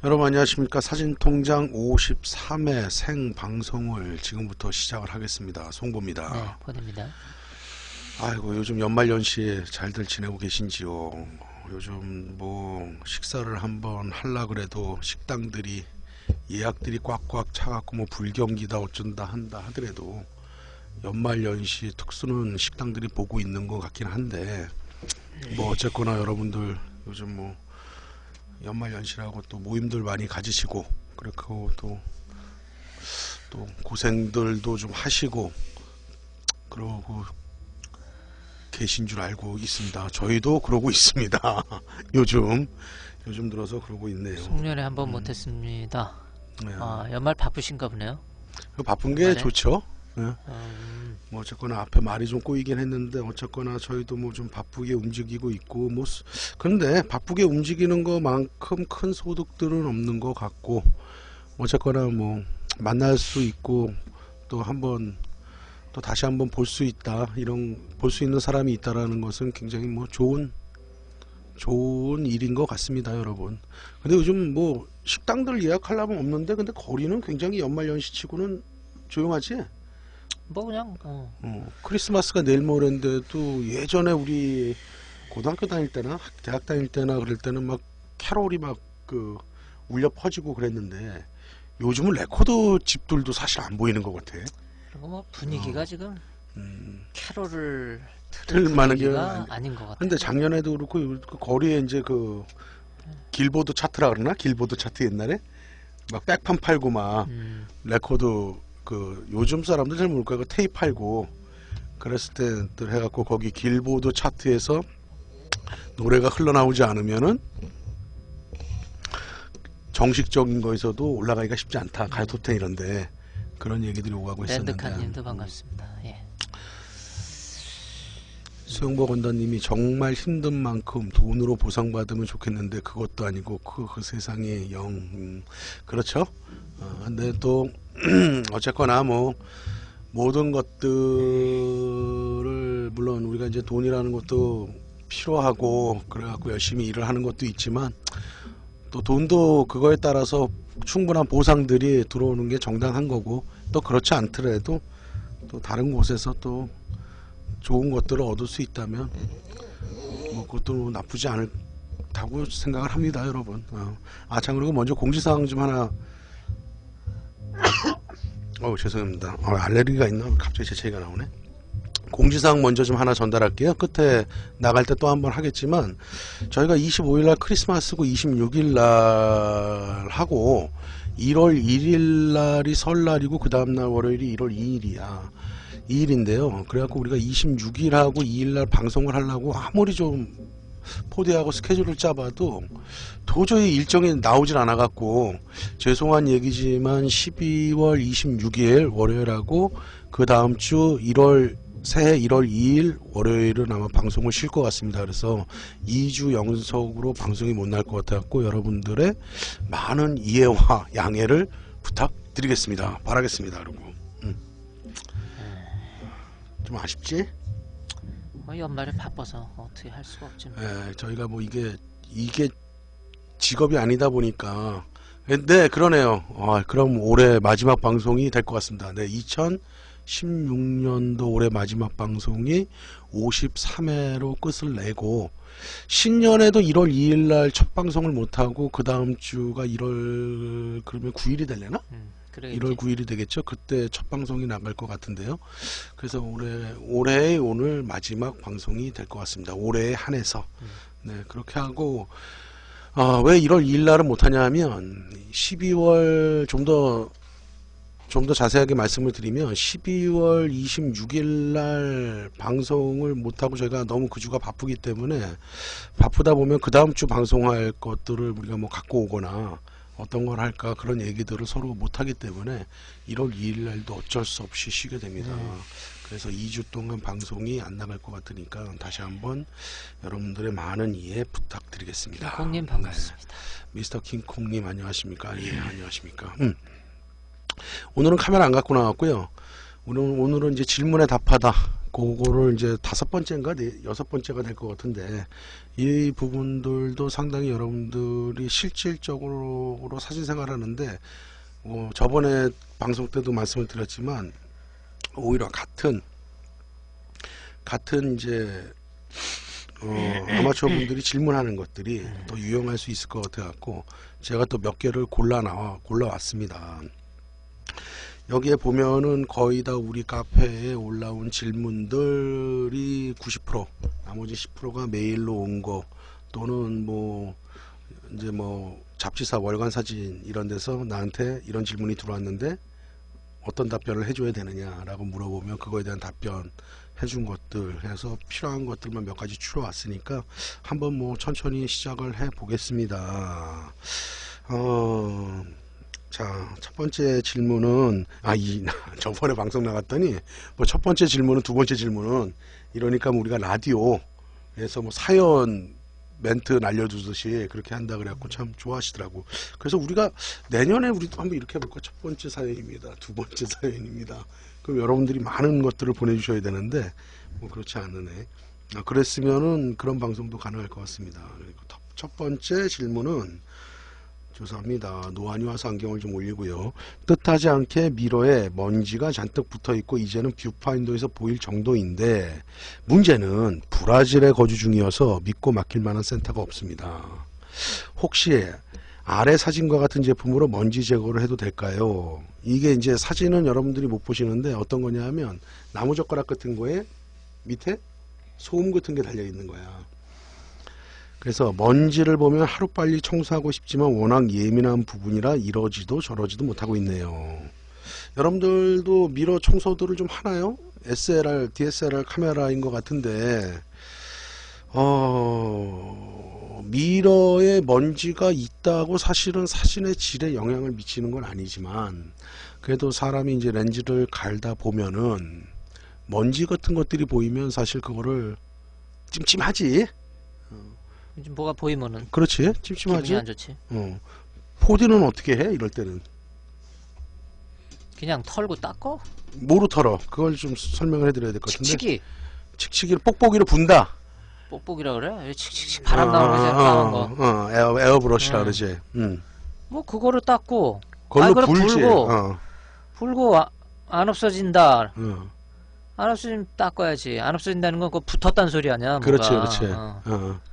여러분 안녕하십니까. 사진통장 53회 생방송을 지금부터 시작을 하겠습니다. 송보입니다. 네, 보냅니다. 아이고, 요즘 연말연시에 잘들 지내고 계신지요? 요즘 뭐 식사를 한번 하려 그래도 식당들이 예약들이 꽉꽉 차갖고 뭐 불경기다 어쩐다 한다 하더라도 연말연시 특수는 식당들이 보고 있는 것 같긴 한데, 뭐 어쨌거나 여러분들 요즘 뭐 연말연시라고 또 모임들 많이 가지시고 그렇고 또 고생들도 좀 하시고 그러고 계신 줄 알고 있습니다. 저희도 그러고 있습니다. 요즘 들어서 그러고 있네요. 송년회 한번 못했습니다. 네. 연말 바쁘신가 보네요. 바쁜 게 연말에? 좋죠. 네. 뭐 어쨌거나 앞에 말이 좀 꼬이긴 했는데 어쨌거나 저희도 뭐 좀 바쁘게 움직이고 있고 뭐 그런데 바쁘게 움직이는 것만큼 큰 소득들은 없는 것 같고, 어쨌거나 뭐 만날 수 있고 또 한번 또 다시 한번 볼 수 있다, 이런 볼 수 있는 사람이 있다라는 것은 굉장히 뭐 좋은 일인 것 같습니다, 여러분. 근데 요즘 뭐 식당들 예약하려면 없는데, 근데 거리는 굉장히 연말연시치고는 조용하지? 뭐 그냥 크리스마스가 내일 모레인데도 예전에 우리 고등학교 다닐 때나 대학 다닐 때나 그럴 때는 막 캐롤이 막 그 울려 퍼지고 그랬는데, 요즘은 레코드 집들도 사실 안 보이는 것 같아. 그리고 뭐 분위기가 지금 캐롤을 틀 만한 게 분위기가 아닌 것 같아요. 근데 작년에도 그렇고 그 거리에 이제 그 길보드 차트라 그러나, 길보드 차트 옛날에 막 백판 팔고 막 레코드, 그 요즘 사람들 잘 모를 거야, 그 테이프 팔고 그랬을 때들 해갖고 거기 길보드 차트에서 노래가 흘러나오지 않으면은 정식적인 거에서도 올라가기가 쉽지 않다, 가요 톱텐 이런데 그런 얘기들이 오가고 있었는데, 랜드카님도 반갑습니다. 예. 수영복 원단님이 정말 힘든 만큼 돈으로 보상받으면 좋겠는데 그것도 아니고 그 세상에 영 그렇죠. 근데 또 어쨌거나 뭐 모든 것들을, 물론 우리가 이제 돈이라는 것도 필요하고 그래갖고 열심히 일을 하는 것도 있지만, 또 돈도 그거에 따라서 충분한 보상들이 들어오는 게 정당한 거고, 또 그렇지 않더라도 또 다른 곳에서 또 좋은 것들을 얻을 수 있다면 뭐 그것도 나쁘지 않다고 생각을 합니다, 여러분. 참, 그리고 먼저 공지사항 좀 하나. 죄송합니다. 알레르기가 있나? 갑자기 재채기가 나오네. 공지사항 먼저 좀 하나 전달할게요. 끝에 나갈 때 또 한번 하겠지만, 저희가 25일날 크리스마스고 26일날 하고 1월 1일날이 설날이고 그 다음날 월요일이 1월 2일이야. 2일인데요. 그래갖고 우리가 26일하고 2일날 방송을 하려고 아무리 좀 포대하고 스케줄을 짜봐도 도저히 일정이 나오질 않아갖고, 죄송한 얘기지만 12월 26일 월요일하고 그 다음 주 새해 1월 2일 월요일은 아마 방송을 쉴 것 같습니다. 그래서 2주 연속으로 방송이 못 날 것 같았고, 여러분들의 많은 이해와 양해를 부탁드리겠습니다. 바라겠습니다, 여러분. 좀 아쉽지? 연말에 바빠서 어떻게 할 수가 없죠. 저희가 뭐 이게 직업이 아니다 보니까. 네, 그러네요. 그럼 올해 마지막 방송이 될 것 같습니다. 네, 2016년도 올해 마지막 방송이 53회로 끝을 내고, 신년에도 1월 2일날 첫 방송을 못하고 그 다음 주가 1월 그러면 9일이 되려나? 1월 9일이 되겠죠. 그때 첫 방송이 나갈 것 같은데요. 그래서 올해의 오늘 마지막 방송이 될 것 같습니다. 올해에 한해서. 네, 그렇게 하고, 왜 1월 2일 날은 못하냐 하면, 12월 좀 더 자세하게 말씀을 드리면, 12월 26일 날 방송을 못하고 저희가 너무 그 주가 바쁘기 때문에, 바쁘다 보면 그 다음 주 방송할 것들을 우리가 뭐 갖고 오거나 어떤 걸 할까 그런 얘기들을 서로 못하기 때문에 1월 2일 날도 어쩔 수 없이 쉬게 됩니다. 그래서 2주 동안 방송이 안 나갈 것 같으니까 다시 한번 여러분들의 많은 이해 부탁드리겠습니다. 킹콩님 반갑습니다. 네. 미스터 킹콩님 안녕하십니까? 예, 안녕하십니까? 오늘은 카메라 안 갖고 나왔고요. 오늘은 이제 질문에 답하다. 그거를 이제 5번째인가 6번째가 될 것 같은데 이 부분들도 상당히 여러분들이 실질적으로 사진생활하는데 저번에 방송 때도 말씀을 드렸지만 오히려 같은 이제 아마추어 분들이 질문하는 것들이 더 유용할 수 있을 것 같아 갖고 제가 또 몇 개를 골라왔습니다. 여기에 보면은 거의 다 우리 카페에 올라온 질문들이 90%, 나머지 10%가 메일로 온 거 또는 뭐 이제 뭐 잡지사 월간 사진 이런 데서 나한테 이런 질문이 들어왔는데 어떤 답변을 해줘야 되느냐라고 물어보면 그거에 대한 답변 해준 것들 해서 필요한 것들만 몇 가지 추려왔으니까 한번 뭐 천천히 시작을 해 보겠습니다. 자, 첫 번째 질문은 저번에 방송 나갔더니 뭐 첫 번째 질문은 두 번째 질문은 이러니까 뭐 우리가 라디오에서 뭐 사연 멘트 날려주듯이 그렇게 한다 그래갖고 참 좋아하시더라고. 그래서 우리가 내년에 우리도 한번 이렇게 해볼까. 첫 번째 사연입니다, 두 번째 사연입니다. 그럼 여러분들이 많은 것들을 보내주셔야 되는데 뭐 그렇지 않으네. 그랬으면은 그런 방송도 가능할 것 같습니다. 그리고 첫 번째 질문은 죄송합니다. 노안이 와서 안경을 좀 올리고요. 뜻하지 않게 미러에 먼지가 잔뜩 붙어있고 이제는 뷰파인더에서 보일 정도인데 문제는 브라질에 거주 중이어서 믿고 맡길 만한 센터가 없습니다. 혹시 아래 사진과 같은 제품으로 먼지 제거를 해도 될까요? 이게 이제 사진은 여러분들이 못 보시는데 어떤 거냐 하면 나무젓가락 같은 거에 밑에 소음 같은 게 달려 있는 거야. 그래서 먼지를 보면 하루빨리 청소하고 싶지만 워낙 예민한 부분이라 이러지도 저러지도 못하고 있네요. 여러분들도 미러 청소들을 좀 하나요? SLR, DSLR 카메라인 것 같은데 미러에 먼지가 있다고 사실은 사진의 질에 영향을 미치는 건 아니지만 그래도 사람이 이제 렌즈를 갈다 보면은 먼지 같은 것들이 보이면 사실 그거를 찜찜하지. 뭐가 보이면은 그렇지, 기분이 찜찜하지. 안 좋지. 4D는 어떻게 해? 이럴 때는 그냥 털고 닦어? 뭐로 털어? 그걸 좀 설명을 해드려야 될 것 같은데. 칙칙이. 칙칙이를 뽁뽁이로 분다. 뽁뽁이라 그래? 왜 칙칙칙 바람 나오는 거 까만 거. 에어브러시라 응. 그러지. 뭐 그거를 닦고 그걸로 그걸 불지. 불고 안 없어진다. 어. 안 없어지면 닦아야지. 안 없어진다는 건 그거 붙었다는 소리 아니야? 그렇지, 뭐가. 그렇지.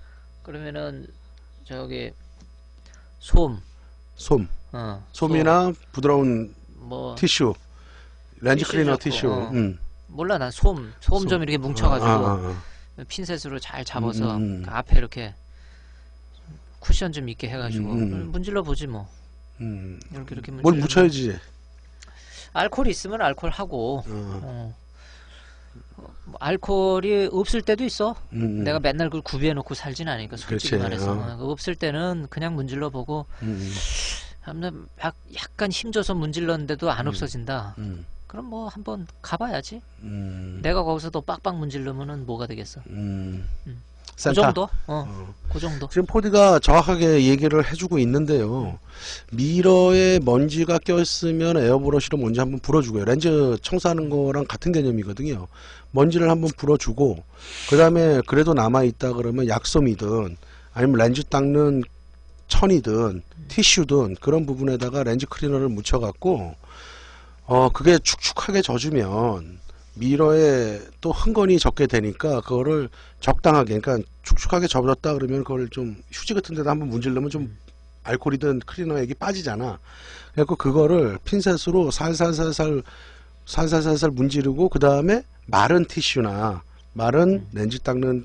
그러면은 저기 솜, 솜이나 솜이나 부드러운 뭐 티슈, 렌즈 티슈 클리너 좋고, 티슈. 몰라 난 솜 좀 이렇게 뭉쳐가지고 핀셋으로 잘 잡아서 그 앞에 이렇게 쿠션 좀 있게 해가지고 문질러 보지 뭐. 이렇게 뭘 묻혀야지. 알코올 있으면 알코올 하고. 뭐 알코올이 없을 때도 있어. 내가 맨날 그걸 구비해 놓고 살진 않으니까 솔직히 그렇지. 말해서 없을 때는 그냥 문질러 보고 약간 힘줘서 문질렀는데도 안 없어진다. 그럼 뭐 한번 가봐야지. 내가 거기서 더 빡빡 문질르면은 뭐가 되겠어. 그 정도? 그 정도. 지금 포디가 정확하게 얘기를 해주고 있는데요. 미러에 먼지가 껴있으면 에어브러시로 먼지 한번 불어주고요. 렌즈 청소하는 거랑 같은 개념이거든요. 먼지를 한번 불어주고 그 다음에 그래도 남아있다 그러면 약솜이든 아니면 렌즈 닦는 천이든 티슈든 그런 부분에다가 렌즈 클리너를 묻혀갖고 그게 축축하게 젖으면 미러에 또 흥건히 젖게 되니까 그거를 적당하게, 그러니까 축축하게 젖었다 그러면 그걸 좀 휴지 같은 데다 한번 문질르면 좀 알코올이든 클리너액이 빠지잖아. 그래서 그거를 핀셋으로 살살살살 문지르고 그 다음에 마른 티슈나 마른 렌즈 닦는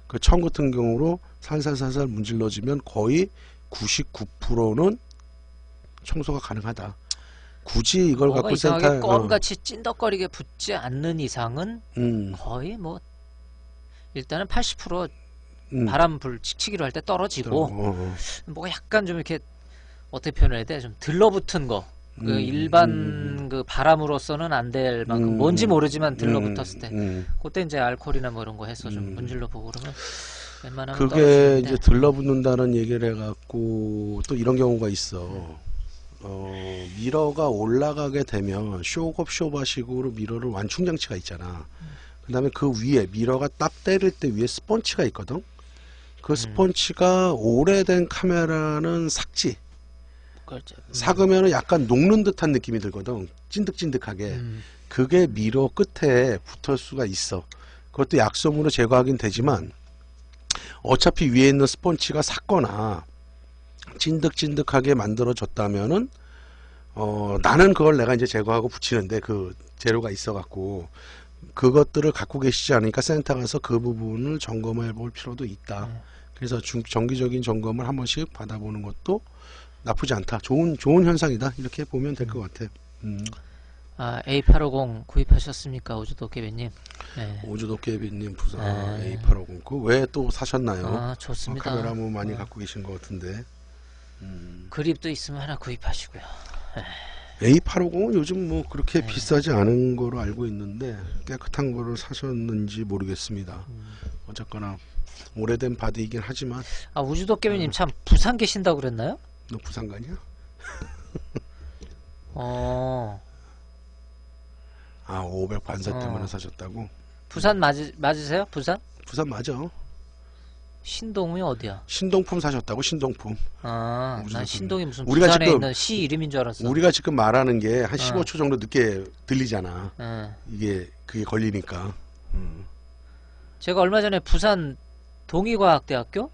그 천 같은 경우로 살살살살 문질러지면 거의 99%는 청소가 가능하다. 굳이 이걸 갖고 이상하게 껌같이 찐덕거리게 붙지 않는 이상은 거의 뭐 일단은 80% 바람 불 칙칙이로 할 때 떨어지고 뭐가 약간 좀 이렇게 어떻게 표현해야 돼? 좀 들러붙은 거. 그 일반 그 바람으로서는 안 될 만큼 뭔지 모르지만 들러붙었을 때 그때 이제 알코올이나 뭐 이런 거 해서 좀 문질러 보고 그러면 웬만하면 그게 떨어지는데. 이제 들러붙는다는 얘기를 해갖고 또 이런 경우가 있어. 미러가 올라가게 되면 쇼업 쇼바식으로 미러를 완충 장치가 있잖아. 그 다음에 그 위에 미러가 딱 때릴 때 위에 스펀치가 있거든. 그 스펀치가 오래된 카메라는 삭지. 그렇죠. 삭으면 약간 녹는 듯한 느낌이 들거든. 찐득찐득하게. 그게 미러 끝에 붙을 수가 있어. 그것도 약솜으로 제거하긴 되지만 어차피 위에 있는 스펀치가 삭거나 찐득찐득하게 만들어졌다면은 나는 그걸 내가 이제 제거하고 붙이는데 그 재료가 있어 갖고 그것들을 갖고 계시지 않으니까 센터 가서 그 부분을 점검해 볼 필요도 있다. 그래서 정기적인 점검을 한 번씩 받아보는 것도 나쁘지 않다. 좋은 현상이다. 이렇게 보면 될 것 같아. 아, A850 구입하셨습니까, 오주도깨비님? 네. 오주도깨비님 부산 A850 그 왜 또 사셨나요? 아, 좋습니다. 카메라 뭐 많이 갖고 계신 것 같은데. 그립도 있으면 하나 구입하시고요. A850은 요즘 뭐 그렇게 비싸지 않은 거로 알고 있는데 깨끗한 거를 사셨는지 모르겠습니다. 어쨌거나 오래된 바디이긴 하지만. 아, 우주도깨비님 참 부산 계신다고 그랬나요? 너 부산 가냐? 아, 500 반사 때문에 사셨다고? 부산 맞으세요? 부산? 부산 맞아. 신동이 어디야? 신동품 사셨다고? 신동품. 아, 난 신동이 무슨 우리가 부산에 지금 있는 시 이름인 줄 알았어. 우리가 지금 말하는 게 한 15초 정도 늦게 들리잖아. 그게 걸리니까. 제가 얼마 전에 부산 동의과학대학교?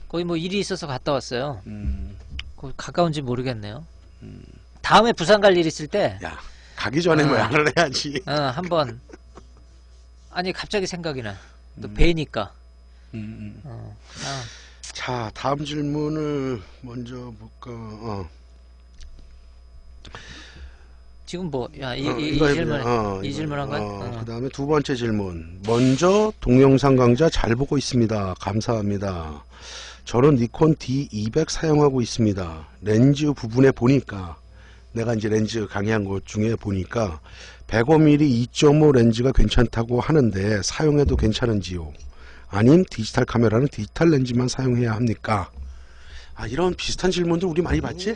거기 뭐 일이 있어서 갔다 왔어요. 거기 가까운지 모르겠네요. 다음에 부산 갈 일 있을 때. 야, 가기 전에 말을 해야지. 한번. 아니, 갑자기 생각이 나. 또 뵈니까. 자, 다음 질문을 먼저 볼까. 지금 뭐, 야, 이 질문 한 거야? 그 다음에 두 번째 질문. 먼저 동영상 강좌 잘 보고 있습니다. 감사합니다. 저는 니콘 D200 사용하고 있습니다. 렌즈 부분에 보니까 내가 이제 렌즈 강의한 것 중에 보니까 105mm 2.5 렌즈가 괜찮다고 하는데 사용해도 괜찮은지요? 아님 디지털 카메라는 디지털 렌즈만 사용해야 합니까? 아, 이런 비슷한 질문들 우리 많이 받지?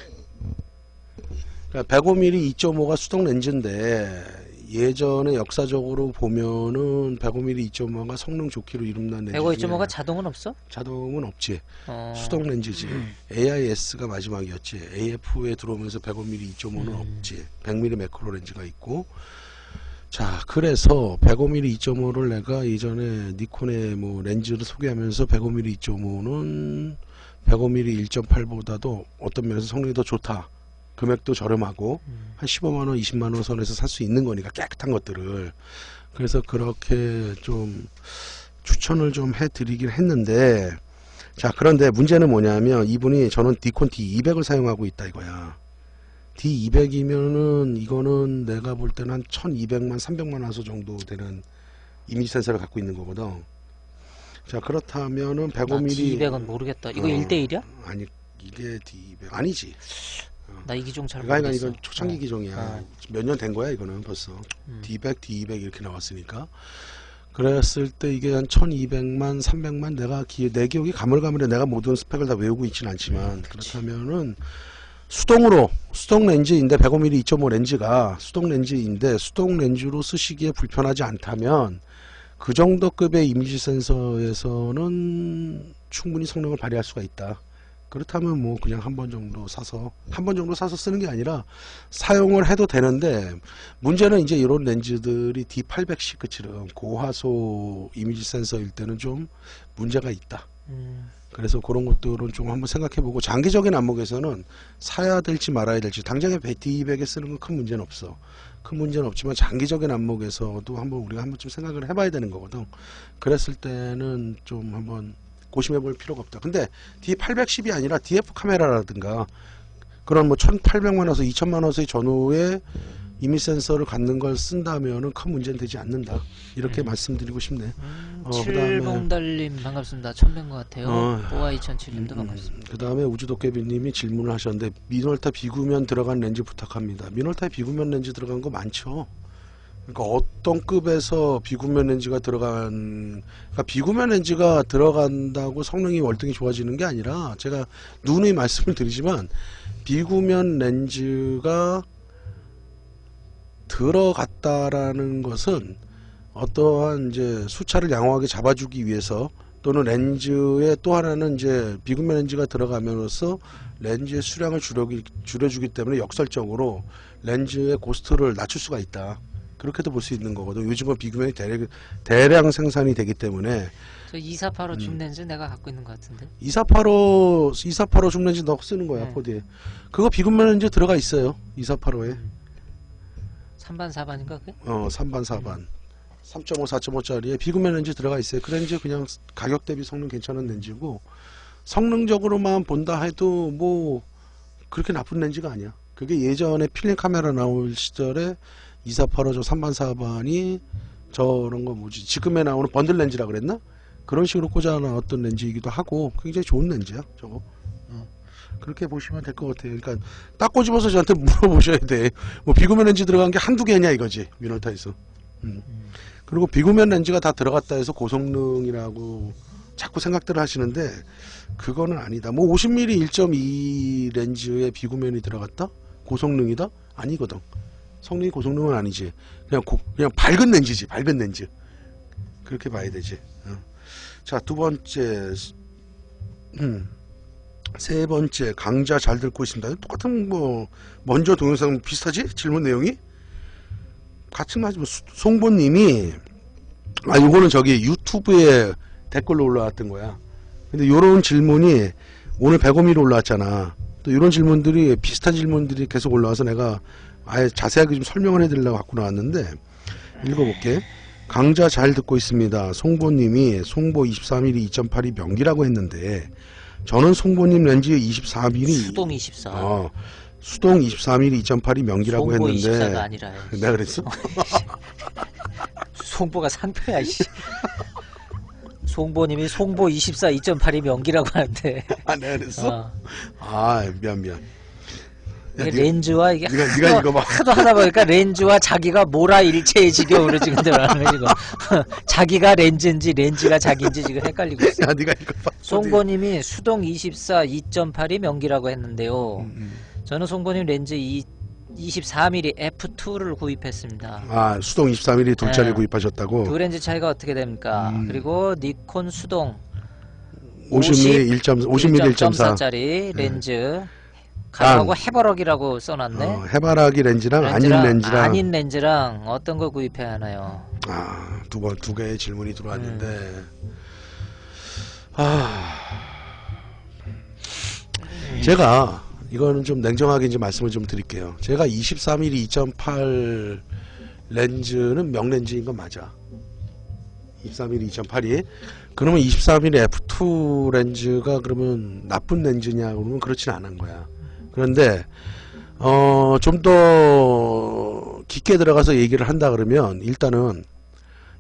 그러니까 105mm 2.5가 수동 렌즈인데 예전에 역사적으로 보면은 105mm 2.5가 성능 좋기로 이름난 렌즈. 105.5가 자동은 없어? 자동은 없지. 수동 렌즈지. AIS가 마지막이었지. AF에 들어오면서 105mm 2.5는 없지. 100mm 매크로 렌즈가 있고. 자, 그래서 105mm 2.5를 내가 이전에 니콘의 뭐 렌즈를 소개하면서 105mm 2.5는 105mm 1.8보다도 어떤 면에서 성능이 더 좋다. 금액도 저렴하고 한 15만원 20만원 선에서 살 수 있는 거니까 깨끗한 것들을. 그래서 그렇게 좀 추천을 좀 해드리긴 했는데, 자, 그런데 문제는 뭐냐면 이분이 저는 니콘 D200을 사용하고 있다 이거야. D200이면은 이거는 내가 볼 때는 한 1200만 300만 화소 정도 되는 이미지 센서를 갖고 있는 거거든. 자, 그렇다면은 105mm D200은 모르겠다. 이거 1대1이야? 아니, 이게 D200 아니지. 나 이 기종 잘 그러니까 모르겠어. 이건 초창기 기종이야. 몇 년 된 거야 이거는 벌써. D100, D200 이렇게 나왔으니까. 그랬을 때 이게 한 1200만, 300만 내 기억이 가물가물해. 내가 모든 스펙을 다 외우고 있지는 않지만 그렇다면은 수동 렌즈인데 105mm 2.5 렌즈가 수동 렌즈인데 수동 렌즈로 쓰시기에 불편하지 않다면 그 정도 급의 이미지 센서에서는 충분히 성능을 발휘할 수가 있다. 그렇다면 뭐 그냥 한 번 정도 사서 쓰는 게 아니라 사용을 해도 되는데, 문제는 이제 이런 렌즈들이 D800C 끝처럼 고화소 이미지 센서일 때는 좀 문제가 있다. 그래서 그런 것들은 좀 한번 생각해보고, 장기적인 안목에서는 사야 될지 말아야 될지, 당장에 D200에 쓰는 건 큰 문제는 없어. 큰 문제는 없지만 장기적인 안목에서도 우리가 한번 좀 생각을 해봐야 되는 거거든. 그랬을 때는 좀 한번 고심해 볼 필요가 없다. 근데 D810이 아니라 DF 카메라라든가 그런 뭐 1800만 화소, 2000만 화소의 전후에 이미지 센서를 갖는 걸 쓴다면은 큰 문제는 되지 않는다. 이렇게 말씀드리고 싶네. 칠봉달님 반갑습니다. 처음 뵌 것 같아요. 보아 2007님도 반갑습니다. 그 다음에 우주도깨비님이 질문을 하셨는데, 미놀타 비구면 들어간 렌즈 부탁합니다. 미놀타에 비구면 렌즈 들어간 거 많죠. 그러니까 어떤 급에서 비구면 렌즈가 그러니까 비구면 렌즈가 들어간다고 성능이 월등히 좋아지는 게 아니라, 제가 누누이 말씀을 드리지만 비구면 렌즈가 들어갔다라는 것은 어떠한 이제 수차를 양호하게 잡아주기 위해서, 또는 렌즈의 또 하나는 이제 비구면 렌즈가 들어가면서 렌즈의 수량을 줄여주기 때문에 역설적으로 렌즈의 코스트를 낮출 수가 있다. 그렇게도 볼 수 있는 거거든. 요즘은 비구면이 대량 생산이 되기 때문에. 저 2485 줌 렌즈 내가 갖고 있는 것 같은데. 2485 줌 렌즈 너 쓰는 거야, 네. 4D. 그거 비구면 렌즈 들어가 있어요. 2485에. 3반 4반인가 그게? 3반 4반. 3.5, 4.5짜리에 비구면 렌즈 들어가 있어요. 그 렌즈 그냥 가격 대비 성능 괜찮은 렌즈고, 성능적으로만 본다 해도 뭐 그렇게 나쁜 렌즈가 아니야. 그게 예전에 필름 카메라 나올 시절에 2485 저 3반 4반이 저런 거 뭐지, 지금에 나오는 번들 렌즈라 그랬나? 그런 식으로 꽂아 나왔던 렌즈이기도 하고 굉장히 좋은 렌즈야 저거. 그렇게 보시면 될 것 같아요. 그러니까 딱 꼬집어서 저한테 물어보셔야 돼. 뭐 비구면 렌즈 들어간 게 한두 개냐 이거지, 미놀타에서. 그리고 비구면 렌즈가 다 들어갔다 해서 고성능이라고 자꾸 생각들을 하시는데 그거는 아니다. 뭐 50mm 1.2 렌즈에 비구면이 들어갔다? 고성능이다? 아니거든. 성능이 고성능은 아니지. 그냥 밝은 렌즈지, 밝은 렌즈. 그렇게 봐야 되지. 자, 두 번째, 세 번째, 강좌 잘 듣고 있습니다. 똑같은 뭐 먼저 동영상 비슷하지? 질문 내용이 같은 하지 뭐. 송보님이 요거는 저기 유튜브에 댓글로 올라왔던 거야. 근데 요런 질문이 오늘 105mm 올라왔잖아. 또 이런 질문들이, 비슷한 질문들이 계속 올라와서 내가 아예 자세하게 좀 설명을 해드리려고 갖고 나왔는데, 읽어볼게. 강좌 잘 듣고 있습니다. 송보님이 송보 24mm 2.8이 명기라고 했는데, 저는 송보님 렌즈 24mm 수동 24. 수동 24mm 2.8이 명기라고 송보 했는데 24가 아니라. 내가 그랬어? 송보가 상표야 이씨. 송보님이 송보 24 2.8이 명기라고 하는데. 내가 그랬어? 미안. 이게 렌즈와 이게 네가 이거 봐. 하도 하다 보니까 렌즈와 자기가 모라 일체의 지경으로 지금 들어가는 거지. 자기가 렌즈인지 렌즈가 자기인지 지금 헷갈리고 있어. 야, 네가 이거 봐. 송보님이 수동 24 2.8이 명기라고 했는데요. 저는 송보님 렌즈 24mm f2를 구입했습니다. 수동 24mm 둘짜리 네. 구입하셨다고? 두 렌즈 차이가 어떻게 됩니까? 그리고 니콘 수동 50mm 1.4 1.4짜리 렌즈 가격하고 해바라기라고 써놨네. 해바라기 렌즈랑 아닌 렌즈랑 어떤 거 구입해야 하나요? 두 개의 질문이 들어왔는데 제가 이거는 좀 냉정하게 이제 말씀을 좀 드릴게요. 제가 24mm 2.8 렌즈는 명렌즈인 건 맞아. 24mm 2.8이. 그러면 24mm f2 렌즈가 그러면 나쁜 렌즈냐 그러면 그렇진 않은 거야. 그런데 좀 더 깊게 들어가서 얘기를 한다 그러면, 일단은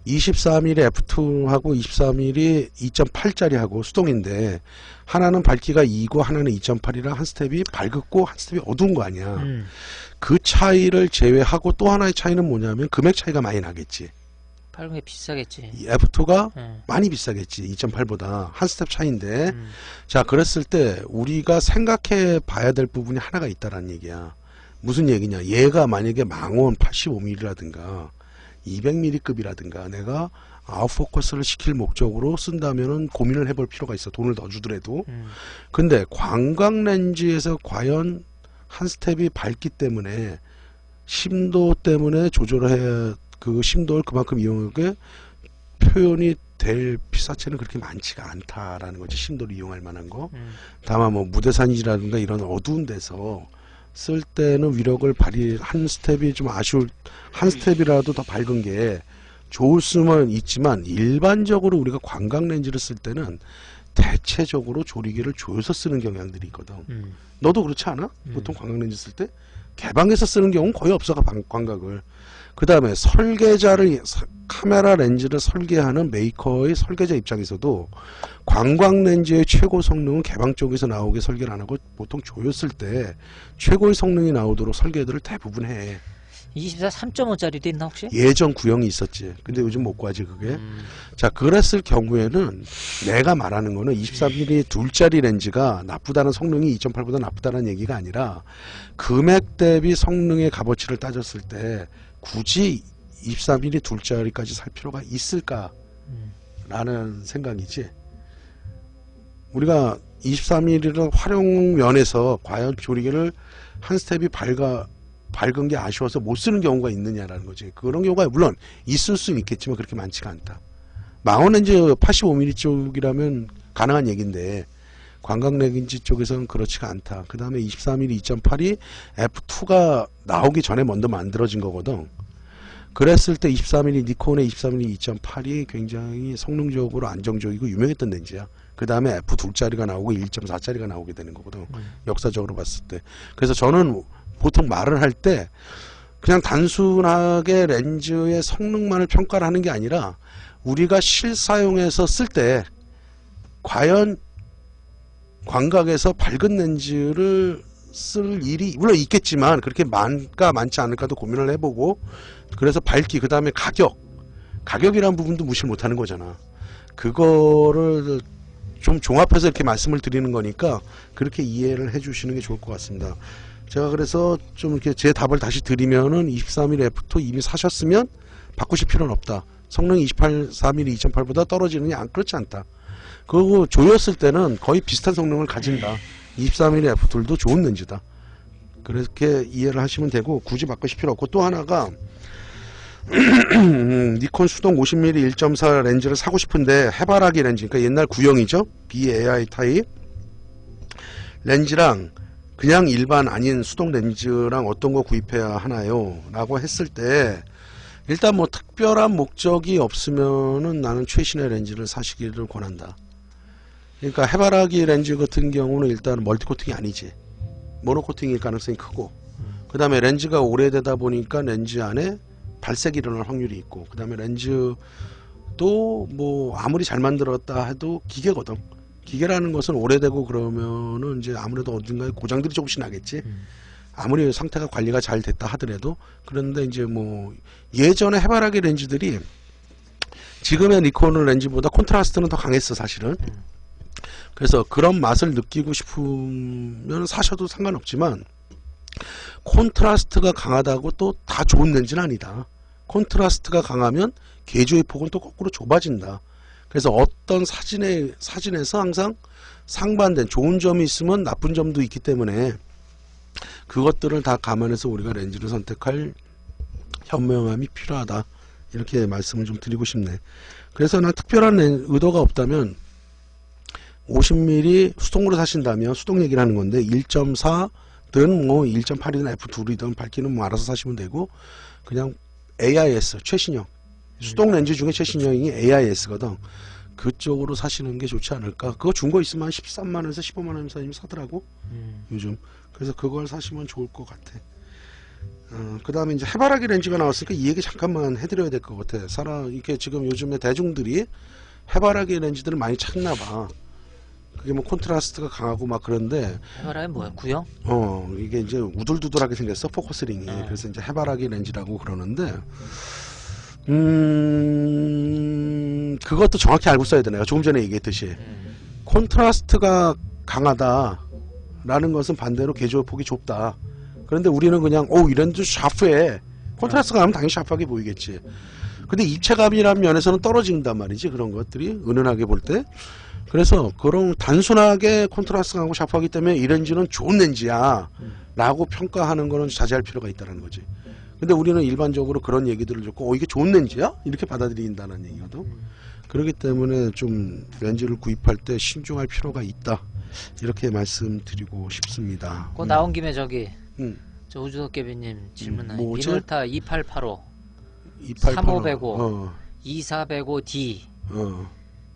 24mm f2하고 24mm 2.8짜리하고 수동인데, 하나는 밝기가 2고 하나는 2.8이라 한 스텝이 밝고 한 스텝이 어두운 거 아니야. 그 차이를 제외하고 또 하나의 차이는 뭐냐면 금액 차이가 많이 나겠지. 밝은 게 비싸겠지. 이 F2가 많이 비싸겠지. 2.8보다 한 스텝 차이인데. 자, 그랬을 때 우리가 생각해 봐야 될 부분이 하나가 있다라는 얘기야. 무슨 얘기냐, 얘가 만약에 망원 85mm라든가 200mm급이라든가 내가 아웃포커스를 시킬 목적으로 쓴다면은 고민을 해볼 필요가 있어. 돈을 더 주더라도. 근데 광각 렌즈에서 과연 한 스텝이 밝기 때문에 심도 때문에 조절해, 그 심도를 그만큼 이용하게 표현이 될 피사체는 그렇게 많지가 않다라는 거지. 심도를 이용할 만한 거. 다만 뭐 무대산이라든가 이런 어두운 데서 쓸 때는 위력을 한 스텝이 좀 한 스텝이라도 더 밝은 게 좋을 수는 있지만, 일반적으로 우리가 광각 렌즈를 쓸 때는 대체적으로 조리개를 조여서 쓰는 경향들이 있거든. 너도 그렇지 않아? 보통 광각 렌즈 쓸 때 개방해서 쓰는 경우는 거의 없어, 광각을. 그 다음에 카메라 렌즈를 설계하는 메이커의 설계자 입장에서도 광각 렌즈의 최고 성능은 개방 쪽에서 나오게 설계를 안 하고 보통 조였을 때 최고의 성능이 나오도록 설계들을 대부분 해. 24 3.5짜리도 있나 혹시? 예전 구형이 있었지. 근데 요즘 못 구하지 그게. 자, 그랬을 경우에는 내가 말하는 거는 23mm 둘짜리 렌즈가 나쁘다는, 성능이 2.8보다 나쁘다는 얘기가 아니라 금액 대비 성능의 값어치를 따졌을 때 굳이 24mm 둘짜리까지 살 필요가 있을까 라는 생각이지. 우리가 23mm를 활용 면에서 과연 조리개를 한 스텝이 밝은 게 아쉬워서 못 쓰는 경우가 있느냐라는 거지. 그런 경우가 물론 있을 수는 있겠지만 그렇게 많지가 않다. 망원 렌즈 85mm 쪽이라면 가능한 얘기인데 광각 렌즈 쪽에서는 그렇지가 않다. 그 다음에 24mm 2.8이 f2가 나오기 전에 먼저 만들어진 거거든. 그랬을 때 24mm 니콘의 24mm 2.8이 굉장히 성능적으로 안정적이고 유명했던 렌즈야. 그 다음에 f 둘짜리가 나오고 1.4짜리가 나오게 되는 거거든. 역사적으로 봤을 때. 그래서 저는 보통 말을 할 때 그냥 단순하게 렌즈의 성능만을 평가를 하는 게 아니라 우리가 실사용에서 쓸 때 과연 광각에서 밝은 렌즈를 쓸 일이 물론 있겠지만 그렇게 많지 않을까도 고민을 해보고, 그래서 밝기, 그 다음에 가격이라는 부분도 무시를 못하는 거잖아. 그거를 좀 종합해서 이렇게 말씀을 드리는 거니까 그렇게 이해를 해주시는 게 좋을 것 같습니다. 제가 그래서 좀 이렇게 제 답을 다시 드리면은 23mm f2 이미 사셨으면 바꾸실 필요는 없다. 성능 24mm 2.8보다 떨어지느냐? 그렇지 않다. 그리고 조였을 때는 거의 비슷한 성능을 가진다. 24mm f2도 좋은 렌즈다. 그렇게 이해를 하시면 되고 굳이 바꾸실 필요 없고, 또 하나가 니콘 수동 50mm 1.4 렌즈를 사고 싶은데 해바라기 렌즈, 그러니까 옛날 구형이죠. BAI 타입 렌즈랑 그냥 일반 아닌 수동 렌즈랑 어떤 거 구입해야 하나요? 라고 했을 때 일단 뭐 특별한 목적이 없으면은 나는 최신의 렌즈를 사시기를 권한다. 그러니까 해바라기 렌즈 같은 경우는 일단 멀티 코팅이 아니지. 모노 코팅일 가능성이 크고, 그 다음에 렌즈가 오래되다 보니까 렌즈 안에 발색이 일어날 확률이 있고, 그 다음에 렌즈도 뭐 아무리 잘 만들었다 해도 기계거든. 기계라는 것은 오래되고 그러면은 이제 아무래도 어딘가에 고장들이 조금씩 나겠지. 아무리 상태가 관리가 잘 됐다 하더라도. 그런데 이제 뭐 예전에 해바라기 렌즈들이 지금의 니콘 렌즈보다 콘트라스트는 더 강했어 사실은. 그래서 그런 맛을 느끼고 싶으면 사셔도 상관없지만 콘트라스트가 강하다고 또 다 좋은 렌즈는 아니다. 콘트라스트가 강하면 계조의 폭은 또 거꾸로 좁아진다. 그래서 어떤 사진에서 항상 상반된 좋은 점이 있으면 나쁜 점도 있기 때문에 그것들을 다 감안해서 우리가 렌즈를 선택할 현명함이 필요하다. 이렇게 말씀을 좀 드리고 싶네. 그래서 난 특별한 의도가 없다면 50mm 수동으로 사신다면, 수동 얘기를 하는 건데 1.4든 뭐 1.8이든 f2이든 밝기는 뭐 알아서 사시면 되고, 그냥 AIS 최신형 수동 렌즈 중에 최신형이 AIS거든. 그쪽으로 사시는 게 좋지 않을까. 그거 준 거 있으면 한 13만원에서 15만원 사이면 사더라고 요즘. 그래서 그걸 사시면 좋을 것 같아. 그 다음에 이제 해바라기 렌즈가 나왔으니까 이 얘기 잠깐만 해드려야 될 것 같아. 이렇게 지금 요즘에 대중들이 해바라기 렌즈들을 많이 찾나 봐. 그게 뭐 콘트라스트가 강하고 막 그런데. 해바라기 뭐야? 구형? 이게 이제 우둘두둘하게 생겼어 포커스링이. 그래서 이제 해바라기 렌즈라고 그러는데 그것도 정확히 알고 써야 돼. 내가 조금 전에 얘기했듯이 콘트라스트가 강하다라는 것은 반대로 계조 폭이 좁다. 그런데 우리는 그냥 이 렌즈 샤프해. 콘트라스트가 하면 당연히 샤프하게 보이겠지. 근데 입체감이라는 면에서는 떨어진단 말이지, 그런 것들이 은은하게 볼 때. 그래서 그런 단순하게 콘트라스트가 하고 샤프하기 때문에 이 렌즈는 좋은 렌즈야 라고 평가하는 거는 자제할 필요가 있다는 거지. 근데 우리는 일반적으로 그런 얘기들을 듣고 이게 좋은 렌즈야? 이렇게 받아들인다는 얘기거든. 그렇기 때문에 좀 렌즈를 구입할 때 신중할 필요가 있다. 이렇게 말씀드리고 싶습니다. 그거 나온 김에 저기 저 우주도깨비님 질문은 미놀타 2885 3505 2405D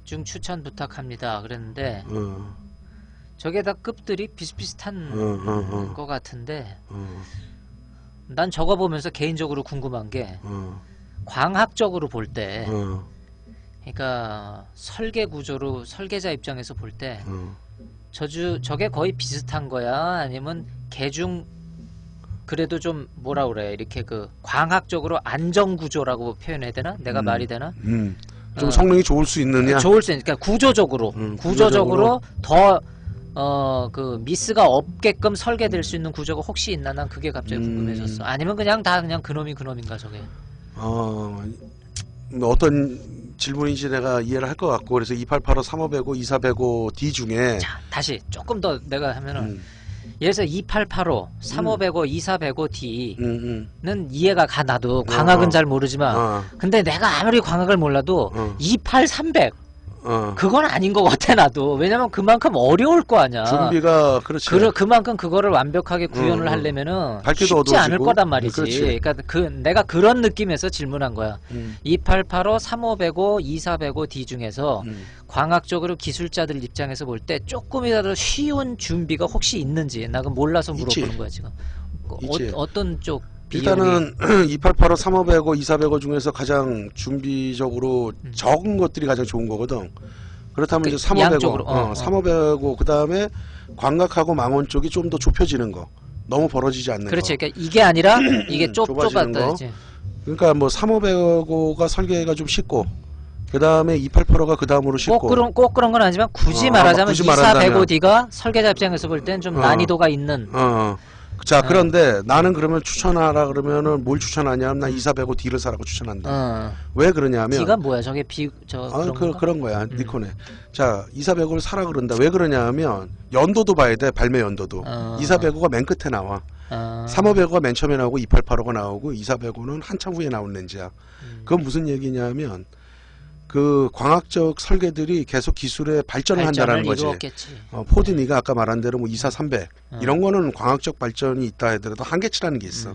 중 추천 부탁합니다 그랬는데 저게 다 급들이 비슷비슷한 것 같은데 난 저거 보면서 개인적으로 궁금한 게 광학적으로 볼 때 그러니까 설계 구조로 설계자 입장에서 볼 때 저게 거의 비슷한 거야? 아니면 개중 그래도 좀 뭐라 그래 이렇게 그 광학적으로 안정 구조라고 표현해야 되나? 내가 말이 되나? 좀 성능이 좋을 수 있느냐? 좋을 수 있으니까 구조적으로 더 그 미스가 없게끔 설계될 수 있는 구조가 혹시 있나? 난 그게 갑자기 궁금해졌어. 아니면 그냥 다 그냥 그놈인가 저게? 뭐 어떤 질문인지 내가 이해를 할 것 같고 그래서 2885, 3505, 2405D 중에 자, 다시 조금 더 내가 하면은 예를 들어서 2885, 3505, 2405D는 이해가 가 나도 광학은 잘 모르지만 근데 내가 아무리 광학을 몰라도 28300 그건 아닌 것 같아 나도. 왜냐면 그만큼 어려울 거 아니야. 준비가 그렇지. 그만큼 그거를 완벽하게 구현을 하려면은 쉽지 어두워지고. 않을 거단 말이지. 그렇지. 그러니까 내가 그런 느낌에서 질문한 거야. 2885, 3505, 2405D 중에서 광학적으로 기술자들 입장에서 볼 때 조금이라도 쉬운 준비가 혹시 있는지 나 그건 몰라서 물어보는 있지. 거야 지금. 어떤 쪽 일단은 2885, 3505, 2405 중에서 가장 준비적으로 적은 것들이 가장 좋은 거거든. 그렇다면 이제 3505, 3505 그다음에 광각하고 망원 쪽이 좀 더 좁혀지는 거. 너무 벌어지지 않는 그렇지. 거. 그러니까 이게 아니라 이게 좁아지는 좁았다 거. 이제. 그러니까 뭐 3505가 설계가 좀 쉽고 그다음에 2885가 그다음으로 쉽고 꼭 그런 건 아니지만 굳이 말하자면 굳이 말한다면. 2405D가 설계자 입장에서 볼 땐 좀 난이도가 있는. 자, 그런데 나는 그러면 추천하라 그러면은 뭘 추천하냐면 나 2405D를 사라고 추천한다. 왜 그러냐면 D가 뭐야? 저게 그런 거야. 니콘에. 자, 2405를 사라 그런다. 왜 그러냐면 연도도 봐야 돼. 발매 연도도. 2405가 맨 끝에 나와. 3505가 맨 처음에 나오고 2885가 나오고 2405는 한참 후에 나온 렌즈야. 그건 무슨 얘기냐면 그 광학적 설계들이 계속 기술의 발전을 한다는 거지. 포드니가 아까 말한 대로 뭐 24300 이런 거는 광학적 발전이 있다 하더라도 한계치라는 게 있어.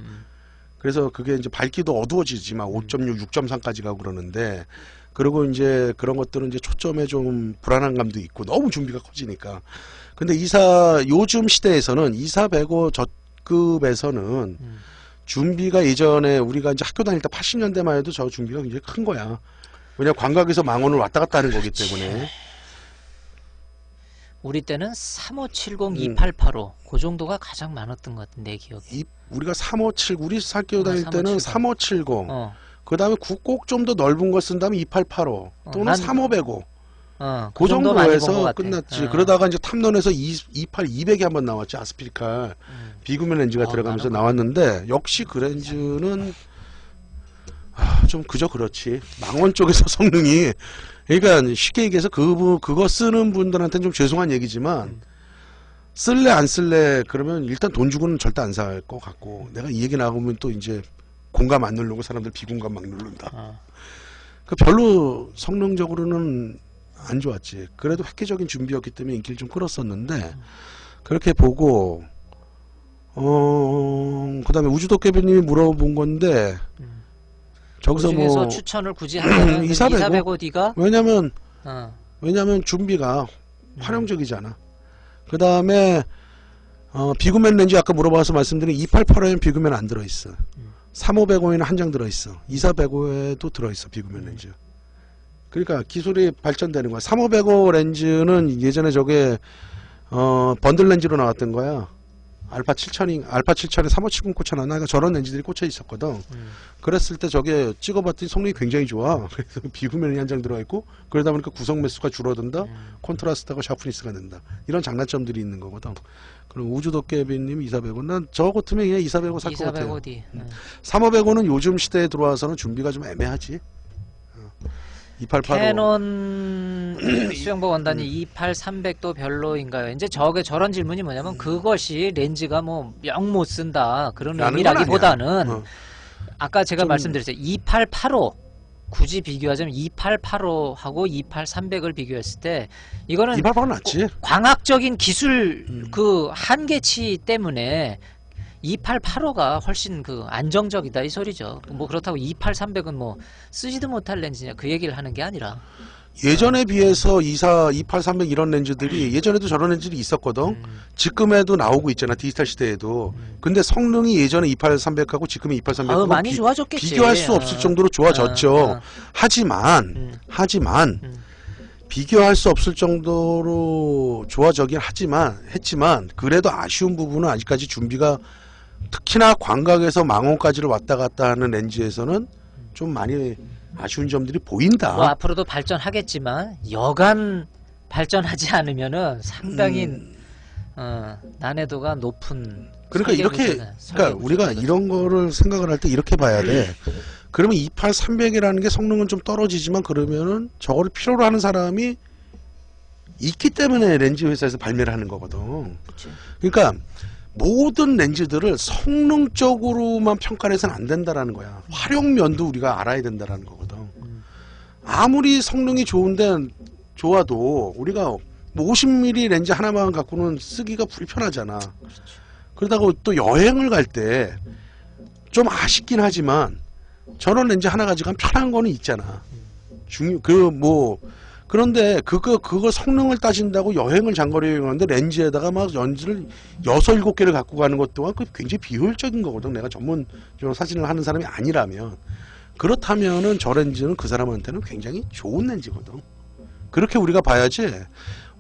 그래서 그게 이제 밝기도 어두워지지만 5.6, 6.3까지 가고 그러는데 그리고 이제 그런 것들은 이제 초점에 좀 불안한 감도 있고 너무 준비가 커지니까. 근데 요즘 시대에서는 2405 저급에서는 준비가 예전에 우리가 이제 학교 다닐 때 80년대만 해도 저 준비가 굉장히 큰 거야. 왜냐 광각에서 망원을 왔다 갔다 하는 거기 때문에. 우리 때는 3570, 2885 그 정도가 가장 많았던 것 같은데 내 기억에. 우리가 3570 우리 학교 다닐 때는 3570 그 다음에 꼭 좀 더 넓은 거 쓴다면 2885 또는 3505 그 정도에서 끝났지. 그러다가 이제 탐론에서 28200이 한번 나왔지. 아스피리칼 비구면 렌즈가 들어가면서 나왔는데 역시 그 렌즈는 좀 그저 그렇지. 망원 쪽에서 성능이 그러니까 쉽게 얘기해서 그거 쓰는 분들한테는 좀 죄송한 얘기지만 쓸래 안 쓸래 그러면 일단 돈 주고는 절대 안 살 것 같고 내가 이 얘기 나오면 또 이제 공감 안 누르고 사람들 비공감 막 누른다. 그 별로 성능적으로는 안 좋았지. 그래도 획기적인 준비였기 때문에 인기를 좀 끌었었는데 그렇게 보고 그다음에 우주도깨비님이 물어본 건데 저기서 뭐 추천을 굳이 한다면 2405D가 왜냐면 준비가 활용적이잖아. 그 다음에 비구면 렌즈 아까 물어봐서 말씀드린 2885에는 비구면 안 들어있어. 3505에는 한 장 들어있어. 2405에도 들어있어 비구면 렌즈. 그러니까 기술이 발전되는 거야. 3505 렌즈는 예전에 저게 번들 렌즈로 나왔던 거야. 알파 7000에 3570 꽂혀놨나? 저런 렌즈들이 꽂혀 있었거든. 그랬을 때 저게 찍어봤더니 성능이 굉장히 좋아. 그래서 비구면이 한 장 들어있고 그러다 보니까 구성 매수가 줄어든다. 콘트라스트하고 샤프니스가 된다. 이런 장단점들이 있는 거거든. 그럼 우주도깨비님 2405 난 저 같으면 그냥 2405 살 것 같아요. 3505는 요즘 시대에 들어와서는 준비가 좀 애매하지. 2885 캐논 수영복 원단이 28-300도 별로인가요? 이제 저런 질문이 뭐냐면 그것이 렌즈가 뭐 영 못 쓴다 그런 의미라기보다는 아까 제가 말씀드렸어요. 2885 굳이 비교하자면 2885하고 28-300을 비교했을 때 이거는 2885는 낫지. 광학적인 기술 그 한계치 때문에 2885가 훨씬 그 안정적이다 이 소리죠. 뭐 그렇다고 28-300은 뭐 쓰지도 못할 렌즈냐 그 얘기를 하는 게 아니라 예전에 비해서 28-300 이런 렌즈들이 예전에도 저런 렌즈들이 있었거든. 지금에도 나오고 있잖아. 디지털 시대에도. 근데 성능이 예전에 28-300하고 지금의 28-300하고 많이 좋아졌겠지. 비교할 수 없을 정도로 좋아졌죠. 하지만 비교할 수 없을 정도로 좋아졌긴 했지만 그래도 아쉬운 부분은 아직까지 준비가 특히나 광각에서 망원까지를 왔다 갔다 하는 렌즈에서는 좀 많이 아쉬운 점들이 보인다. 뭐 앞으로도 발전하겠지만 여간 발전하지 않으면은 상당히 난해도가 높은. 그러니까 이렇게 그러니까 우리가 이런 거를 생각을 할 때 이렇게 봐야 돼. 그러면 28300이라는 게 성능은 좀 떨어지지만 그러면은 저거를 필요로 하는 사람이 있기 때문에 렌즈 회사에서 발매를 하는 거거든. 그치. 그러니까 모든 렌즈들을 성능적으로만 평가를 해서는 안 된다라는 거야. 활용면도 우리가 알아야 된다라는 거거든. 아무리 성능이 좋아도 우리가 뭐 50mm 렌즈 하나만 갖고는 쓰기가 불편하잖아. 그러다가 또 여행을 갈 때 좀 아쉽긴 하지만 저런 렌즈 하나 가지고 편한 거는 있잖아. 그런데 그거 성능을 따진다고 여행을 장거리 여행하는데 렌즈에다가 막 렌즈를 6, 7개를 갖고 가는 것 또한 그 굉장히 비효율적인 거거든. 내가 전문적으로 사진을 하는 사람이 아니라면. 그렇다면은 저 렌즈는 그 사람한테는 굉장히 좋은 렌즈거든. 그렇게 우리가 봐야지.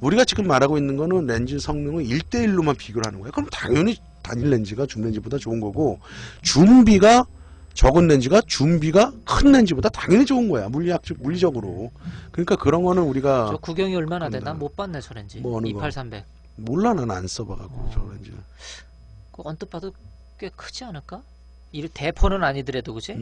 우리가 지금 말하고 있는 거는 렌즈 성능을 1대1로만 비교를 하는 거야. 그럼 당연히 단일 렌즈가 줌 렌즈보다 좋은 거고, 적은 렌즈가 줌비가 큰 렌즈보다 당연히 좋은 거야. 물리적으로. 그러니까 그런 거는 우리가. 저 구경이 얼마나 돼? 난 못 봤네 저 렌즈. 뭐 28300. 몰라, 난 안 써봐갖고 저 렌즈. 그 언뜻 봐도 꽤 크지 않을까? 이 대포는 아니더라도 그지?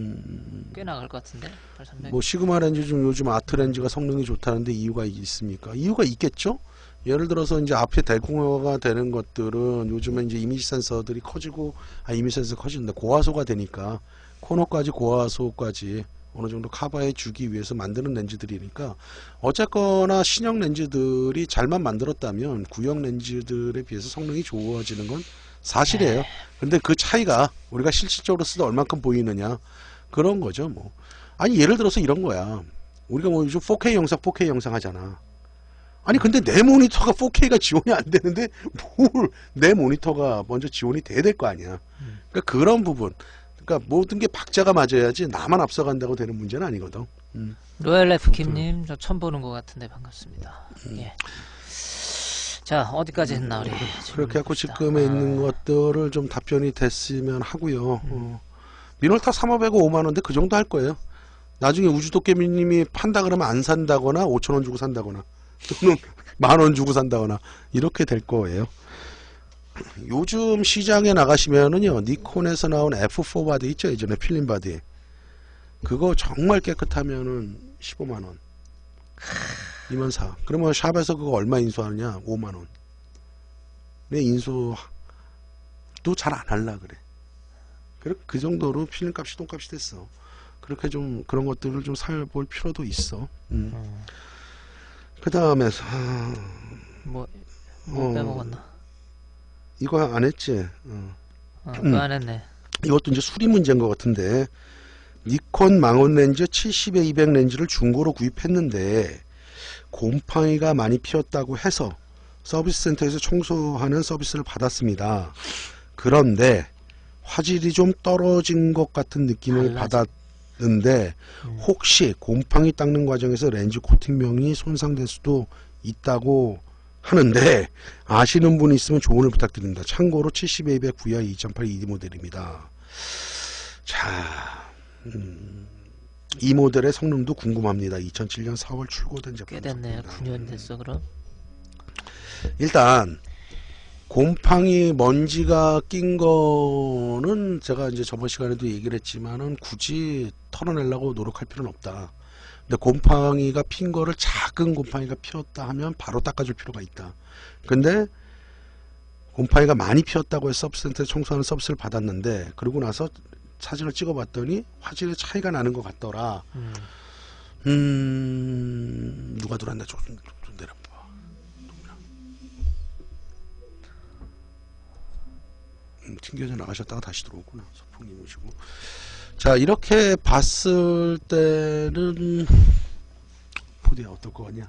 꽤 나갈 것 같은데 8300. 뭐 시그마 렌즈 중 요즘 아트 렌즈가 성능이 좋다는데 이유가 있습니까? 이유가 있겠죠? 예를 들어서 이제 앞에 대공화가 되는 것들은 요즘에 이제 이미지 센서들이 커지고, 이미지 센서 커지는데 고화소가 되니까 코너까지 고화소까지 어느 정도 커버해 주기 위해서 만드는 렌즈들이니까 어쨌거나 신형 렌즈들이 잘만 만들었다면 구형 렌즈들에 비해서 성능이 좋아지는 건 사실이에요. 근데 그 차이가 우리가 실질적으로 쓰다 얼만큼 보이느냐 그런 거죠. 뭐 아니 예를 들어서 이런 거야. 우리가 뭐 요즘 4K 영상 하잖아. 아니 근데 내 모니터가 4K가 지원이 안 되는데 뭘 내 모니터가 먼저 지원이 돼야 될 거 아니야. 그러니까 그런 부분. 그러니까 모든 게 박자가 맞아야지 나만 앞서간다고 되는 문제는 아니거든. 로얄 레프킴님 저 처음 보는 것 같은데 반갑습니다. 예. 자 어디까지 했나 우리. 그렇게 해갖고 지금에 있는 것들을 좀 답변이 됐으면 하고요. 미놀타 3500은 5만원인데 그 정도 할 거예요. 나중에 우주도깨비님이 판다 그러면 안 산다거나 5천원 주고 산다거나 또는 만원 주고 산다거나 이렇게 될 거예요. 요즘 시장에 나가시면은요, 니콘에서 나온 F4 바디 있죠? 예전에 필름 바디. 그거 정말 깨끗하면은 15만원. 2만4. 그러면 샵에서 그거 얼마 인수하느냐? 5만원. 내 인수도 잘 안 할라 그래. 그 정도로 필름 값이 똥값이 됐어. 그렇게 좀 그런 것들을 좀 살볼 필요도 있어. 그 다음에 뭐 빼먹었나? 이거 안 했지? 그거 안 했네. 이것도 이제 수리 문제인 것 같은데, 니콘 망원 렌즈 70-200 렌즈를 중고로 구입했는데 곰팡이가 많이 피었다고 해서 서비스 센터에서 청소하는 서비스를 받았습니다. 그런데 화질이 좀 떨어진 것 같은 느낌을 받았는데 혹시 곰팡이 닦는 과정에서 렌즈 코팅명이 손상될 수도 있다고 하는데 아시는 분 있으면 조언을 부탁드립니다. 참고로 70-200 VR 2.8 ED 모델입니다. 자, 이 모델의 성능도 궁금합니다. 2007년 4월 출고된 제품. 꽤 됐네. 9년 됐어 그럼. 일단 곰팡이 먼지가 낀 거는 제가 이제 저번 시간에도 얘기를 했지만은 굳이 털어내려고 노력할 필요는 없다. 근데 곰팡이가 핀 거를 작은 곰팡이가 피었다 하면 바로 닦아줄 필요가 있다. 근데 곰팡이가 많이 피었다고 해서 서비스센터에 청소하는 서비스를 받았는데 그러고 나서 사진을 찍어봤더니 화질의 차이가 나는 것 같더라. 누가 들어왔나 좀 내려봐. 튕겨져 나가셨다가 다시 들어오구나. 소풍님 오시고. 자, 이렇게 봤을 때는 포디야 어떨 거 같냐?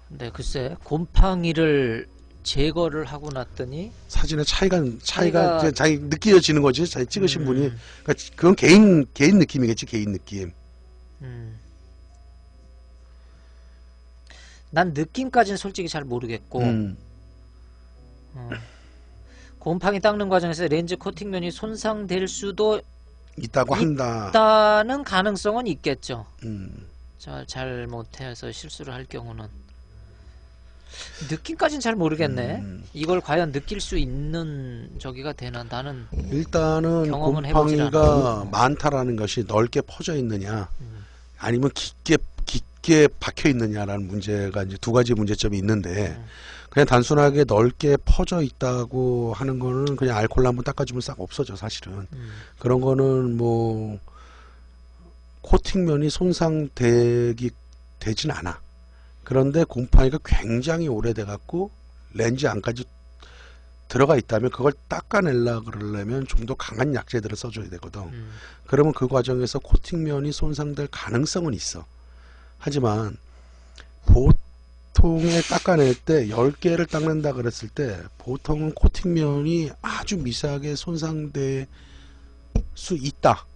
네, 글쎄 곰팡이를 제거를 하고 났더니 사진의 차이가 자기 느껴지는 거지. 자기 찍으신 분이. 그러니까 그건 개인 느낌이겠지. 개인 느낌. 난 느낌까지는 솔직히 잘 모르겠고 곰팡이 닦는 과정에서 렌즈 코팅면이 손상될 수도 있다고 한다. 있다는 가능성은 있겠죠. 음. 잘못해서 실수를 할 경우는. 느낌까지는 잘 모르겠네. 이걸 과연 느낄 수 있는 저기가 되나. 나는 일단은 경험은 해보질 곰팡이가 많다라는 것이 넓게 퍼져 있느냐 아니면 깊게 박혀 있느냐라는 문제가 이제 두 가지 문제점이 있는데 그냥 단순하게 넓게 퍼져 있다고 하는 거는 그냥 알코올로 한번 닦아주면 싹 없어져 사실은. 그런 거는 뭐 코팅면이 손상되진 않아. 그런데 곰팡이가 굉장히 오래돼 갖고 렌즈 안까지 들어가 있다면 그걸 닦아내려 그러려면 좀 더 강한 약재들을 써줘야 되거든. 그러면 그 과정에서 코팅면이 손상될 가능성은 있어. 하지만 보통에 닦아낼 때 10개를 닦는다 그랬을 때 보통은 코팅면이 아주 미세하게 손상될 수 있다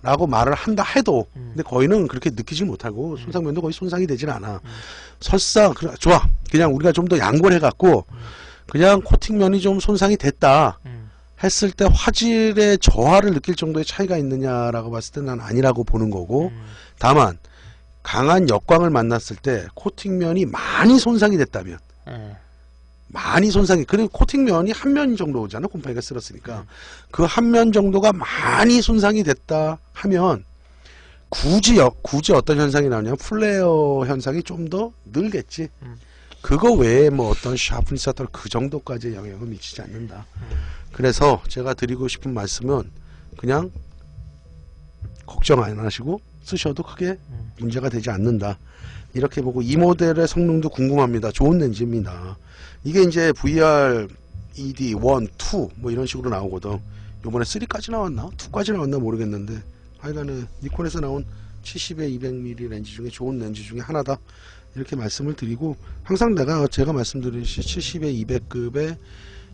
라고 말을 한다 해도 근데 거의는 그렇게 느끼질 못하고 손상면도 거의 손상이 되질 않아. 설사 좋아 그냥 우리가 좀 더 양보를 해갖고 그냥 코팅면이 좀 손상이 됐다 했을 때 화질의 저하를 느낄 정도의 차이가 있느냐라고 봤을 때 난 아니라고 보는 거고, 다만 강한 역광을 만났을 때 코팅면이 많이 손상이 됐다면 많이 손상이, 그리고 코팅면이 한 면 정도 오잖아 곰팡이가 쓸었으니까 그 한 면 정도가 많이 손상이 됐다 하면 굳이 어떤 현상이 나오냐면 플레어 현상이 좀 더 늘겠지. 그거 외에 뭐 어떤 샤프니스 같은 그 정도까지 영향을 미치지 않는다. 그래서 제가 드리고 싶은 말씀은 그냥 걱정 안 하시고 쓰셔도 크게 문제가 되지 않는다. 이렇게 보고 이 모델의 성능도 궁금합니다. 좋은 렌즈입니다. 이게 이제 VR ED 1, 2 뭐 이런 식으로 나오거든. 요번에 3까지 나왔나? 2까지 나왔나 모르겠는데 하여간에 니콘에서 나온 70에 200mm 렌즈 중에 좋은 렌즈 중에 하나다. 이렇게 말씀을 드리고, 항상 제가 말씀드리듯이 70에 200급의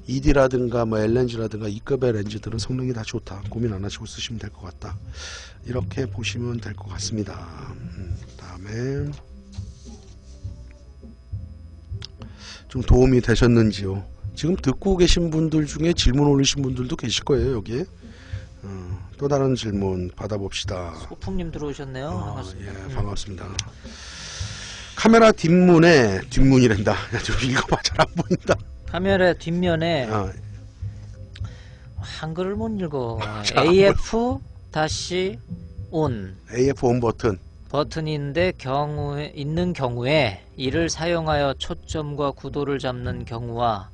ED라든가 뭐 L렌즈라든가 E급의 렌즈들은 성능이 다 좋다. 고민 안 하시고 쓰시면 될 것 같다. 이렇게 보시면 될 것 같습니다. 다음에 좀 도움이 되셨는지요? 지금 듣고 계신 분들 중에 질문 올리신 분들도 계실 거예요. 여기에 또 다른 질문 받아봅시다. 소풍님 들어오셨네요. 반갑습니다. 예, 반갑습니다. 카메라 뒷문이란다. 좀 읽어봐. 잘 안 보인다. 카메라 뒷면에 한글을 못 읽어. AF-ON AF-ON 버튼인데 있는 경우에 이를 사용하여 초점과 구도를 잡는 경우와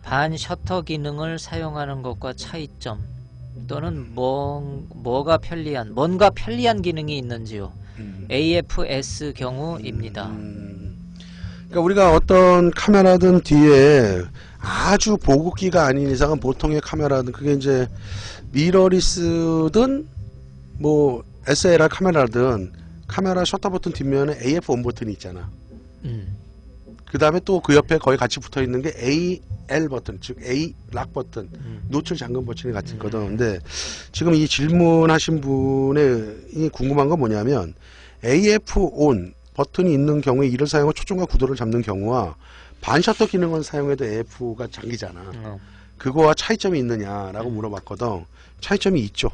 반 셔터 기능을 사용하는 것과 차이점, 또는 뭔가 편리한 기능이 있는지요. AFS 경우입니다. 그러니까 우리가 어떤 카메라든 뒤에 아주 보급기가 아닌 이상은 보통의 카메라든 그게 이제 미러리스든 뭐 SLR 카메라든 카메라 셔터 버튼 뒷면에 AF-ON 버튼이 있잖아. 그 다음에 또 그 옆에 거의 같이 붙어 있는 게 AL 버튼, 즉 A 락 버튼, 노출 잠금 버튼이 같이 있거든. 근데 지금 이 질문하신 분의 궁금한 건 뭐냐면 AF-ON 버튼이 있는 경우에 이를 사용해 초점과 구도를 잡는 경우와 반 셔터 기능을 사용해도 AF가 잠기잖아. 그거와 차이점이 있느냐라고 물어봤거든. 차이점이 있죠.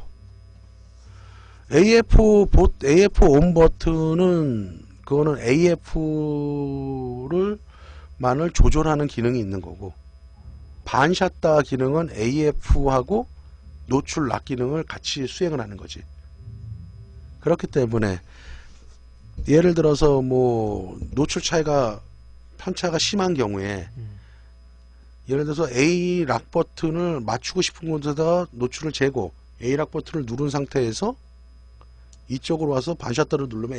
AF-ON 버튼은 그거는 AF를 만을 조절하는 기능이 있는 거고, 반 샷다 기능은 AF하고 노출 락 기능을 같이 수행을 하는 거지. 그렇기 때문에 예를 들어서 뭐 노출 차이가 편차가 심한 경우에 예를 들어서 A 락 버튼을 맞추고 싶은 곳에다가 노출을 재고 A 락 버튼을 누른 상태에서 이쪽으로 와서 반 셔터를 누르면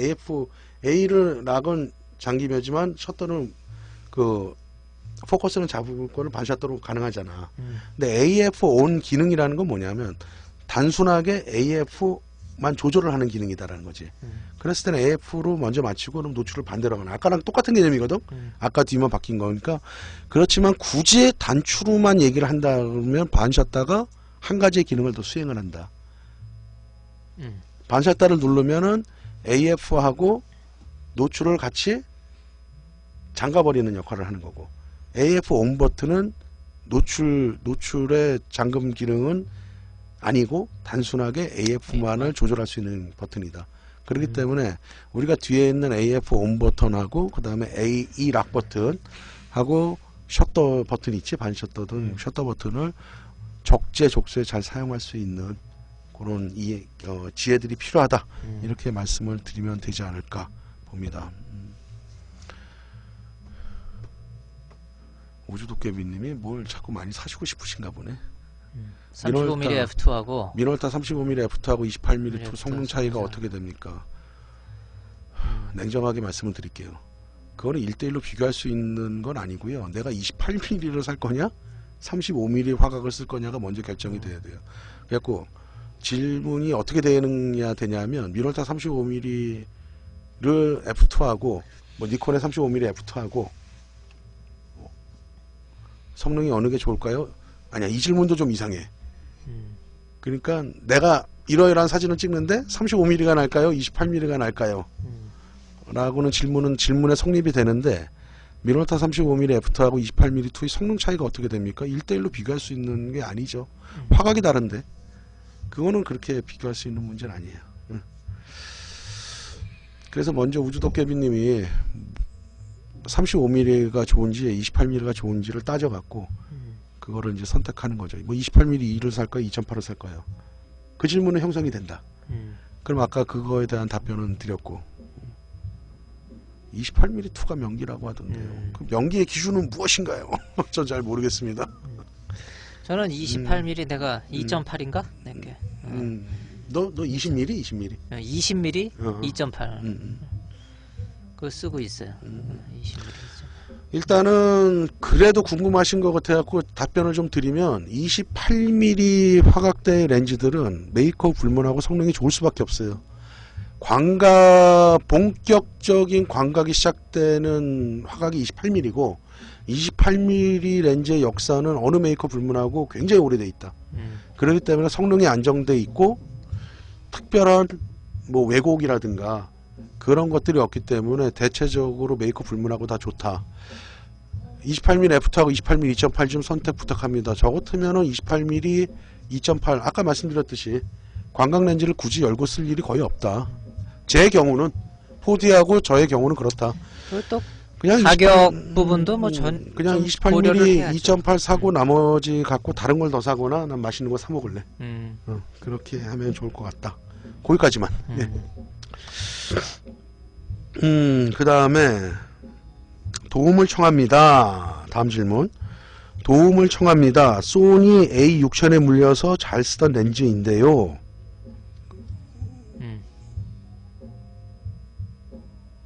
A를 락은 잠기면지만 셔터는 그 포커스는 잡을 거를 반 셔터로 가능하잖아. 근데 AF-ON 기능이라는 건 뭐냐면 단순하게 AF만 조절을 하는 기능이다라는 거지. 그랬을 때는 AF로 먼저 맞추고 그럼 노출을 반대로 하거나, 아까랑 똑같은 개념이거든. 아까 뒤만 바뀐 거니까. 그렇지만 굳이 단추로만 얘기를 한다 그러면 반 셔터가 한 가지의 기능을 더 수행을 한다. 반 셔터를 누르면은 AF하고 노출을 같이 잠가버리는 역할을 하는 거고, AF-ON 버튼은 노출의 잠금 기능은 아니고 단순하게 AF만을 조절할 수 있는 버튼이다. 그렇기 때문에 우리가 뒤에 있는 AF 온 버튼하고 그 다음에 AE 락 버튼하고 셔터 버튼 있지, 반 셔터 등 셔터 버튼을 적재적소에 잘 사용할 수 있는 그런 지혜들이 필요하다. 이렇게 말씀을 드리면 되지 않을까 봅니다. 우주도깨비님이 뭘 자꾸 많이 사시고 싶으신가 보네. 35mm f2하고 미놀타 35mm f2하고 28mm F2 성능 차이가 성능 어떻게 됩니까? 냉정하게 말씀을 드릴게요. 그거는 1대1로 비교할 수 있는 건 아니고요. 내가 28mm를 살 거냐 35mm 화각을 쓸 거냐가 먼저 결정이 돼야 돼요. 그래갖고 질문이 어떻게 되냐면 미놀타 35mm를 f2하고 뭐 니콘의 35mm f2하고 성능이 어느 게 좋을까요? 아니야, 이 질문도 좀 이상해. 그러니까 내가 이러이러한 사진을 찍는데 35mm가 날까요? 28mm가 날까요? 라고는 질문의 성립이 되는데 미놀타 35mm f2하고 28mm 2의 성능 차이가 어떻게 됩니까? 1대1로 비교할 수 있는 게 아니죠. 화각이 다른데 그거는 그렇게 비교할 수 있는 문제는 아니에요. 그래서 먼저 우주도깨비님이 35mm가 좋은지 28mm가 좋은지를 따져갖고 그거를 이제 선택하는 거죠. 뭐 28mm 2를 살까요? 2008을 살까요? 그 질문은 형성이 된다. 그럼 아까 그거에 대한 답변은 드렸고 28mm 2가 명기라고 하던데요. 그럼 명기의 기준은 무엇인가요? 전 잘 모르겠습니다. 저는 28mm 내가 2.8인가? 낼게. 너 20mm? 20mm? 20mm 2.8 그거 쓰고 있어요. 20mm. 일단은 그래도 궁금하신 것 같아갖고 답변을 좀 드리면 28mm 화각대 렌즈들은 메이크업 불문하고 성능이 좋을 수밖에 없어요. 본격적인 광각이 시작되는 화각이 28mm고 28mm 렌즈의 역사는 어느 메이커 불문하고 굉장히 오래돼 있다. 그렇기 때문에 성능이 안정돼 있고 특별한 뭐 왜곡이라든가 그런 것들이 없기 때문에 대체적으로 메이커 불문하고 다 좋다. 28mm f2하고 28mm 2.8 좀 선택 부탁합니다. 저 같으면은 28mm 2.8 아까 말씀드렸듯이 광각 렌즈를 굳이 열고 쓸 일이 거의 없다. 제 경우는 4D하고 저의 경우는 그렇다. 또 그냥 가격 부분도 뭐 그냥 28mm 2.8 사고 나머지 갖고 다른 걸 더 사거나 난 맛있는 거 사 먹을래. 그렇게 하면 좋을 것 같다. 거기까지만. 예. 그 다음에 도움을 청합니다. 다음 질문. 도움을 청합니다. 소니 A6000에 물려서 잘 쓰던 렌즈인데요.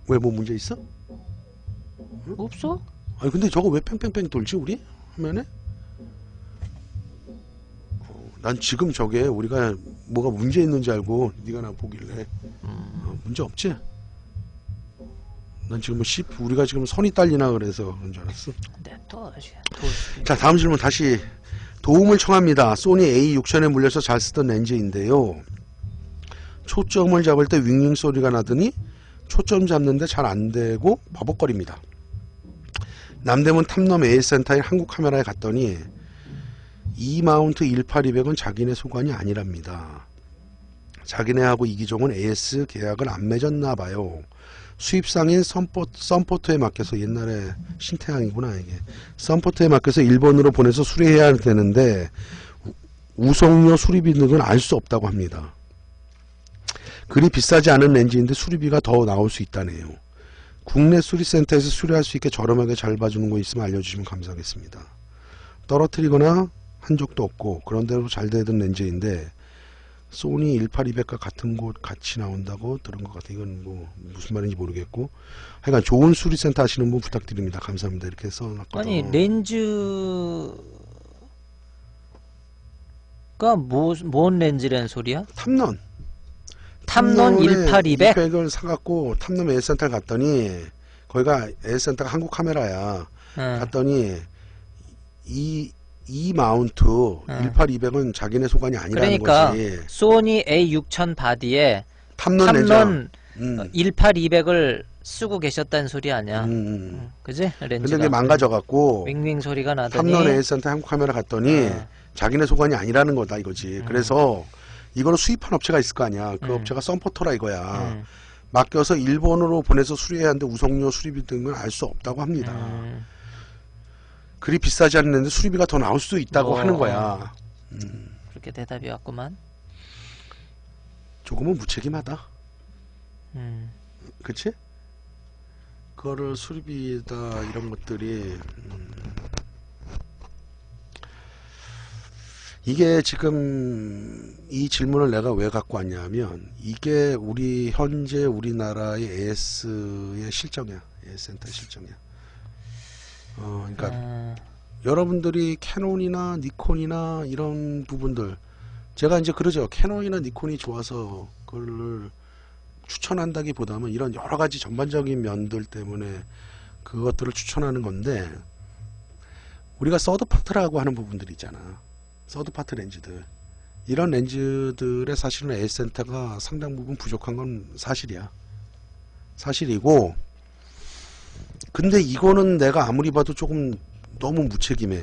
왜 뭐 문제 있어? 없어? 아니 근데 저거 왜 뺑뺑뺑 돌지 우리 화면에? 난 지금 저게 우리가 뭐가 문제 있는지 알고 네가 나 보길래 문제 없지? 난 지금 뭐 우리가 지금 선이 딸리나 그래서 그런 줄 알았어. 네, 또 자 다음 질문 다시 도움을 청합니다. 소니 A6000에 물려서 잘 쓰던 렌즈인데요. 초점을 잡을 때 윙윙 소리가 나더니 초점 잡는데 잘 안되고 버벅거립니다. 남대문 탐넘 AS센터의 한국 카메라에 갔더니 E마운트 18200은 자기네 소관이 아니랍니다. 자기네하고 이기종은 AS 계약을 안 맺었나봐요. 수입상인 썬포트에 맡겨서 옛날에 신태양이구나 이게 썬포트에 맡겨서 일본으로 보내서 수리해야 되는데 우송료 수리비 등은 알 수 없다고 합니다. 그리 비싸지 않은 렌즈인데 수리비가 더 나올 수 있다네요. 국내 수리센터에서 수리할 수 있게 저렴하게 잘 봐주는 거 있으면 알려주시면 감사하겠습니다. 떨어뜨리거나 한 적도 없고 그런대로 잘 되던 렌즈인데 소니 18200과 같은 곳 같이 나온다고 들은 것 같아요. 이건 뭐 무슨 말인지 모르겠고 하여간 좋은 수리센터 하시는 분 부탁드립니다. 감사합니다. 이렇게 써놨거든요. 아니 렌즈가 뭔 렌즈라는 소리야? 탐넌 18200? 200을 사갖고 탐넘 에어센터를 갔더니 거기가 에어센터가 한국 카메라야. 갔더니 이 마운트 18200은 자기네 소관이 아니라는 그러니까 거지. 소니 A6000 바디에 탐넌 18200을 쓰고 계셨다는 소리 아니야. 그지? 근데 렌즈가. 이게 망가져갖고 윙윙 소리가 나더니. 탐론 AS센터 한국 카메라 갔더니 어. 자기네 소관이 아니라는 거다 이거지. 그래서 이거를 수입한 업체가 있을 거 아니야. 그 업체가 썬포터라 이거야. 맡겨서 일본으로 보내서 수리해야 하는데 우성료 수리비 등은 알 수 없다고 합니다. 그리 비싸지 않는데 수리비가 더 나올 수도 있다고 하는 거야. 그렇게 대답이 왔구만. 조금은 무책임하다. 그치? 그거를 수리비다 이런 것들이 이게 지금 이 질문을 내가 왜 갖고 왔냐면 이게 우리 현재 우리나라의 AS의 실정이야. AS센터의 실정이야. 그러니까 여러분들이 캐논이나 니콘이나 이런 부분들 제가 이제 그러죠. 캐논이나 니콘이 좋아서 그걸 추천한다기보다는 이런 여러 가지 전반적인 면들 때문에 그것들을 추천하는 건데 우리가 서드파트라고 하는 부분들이 있잖아. 서드파트 렌즈들 이런 렌즈들의 사실은 AS센터가 상당 부분 부족한 건 사실이야. 사실이고 근데 이거는 내가 아무리 봐도 조금 너무 무책임해.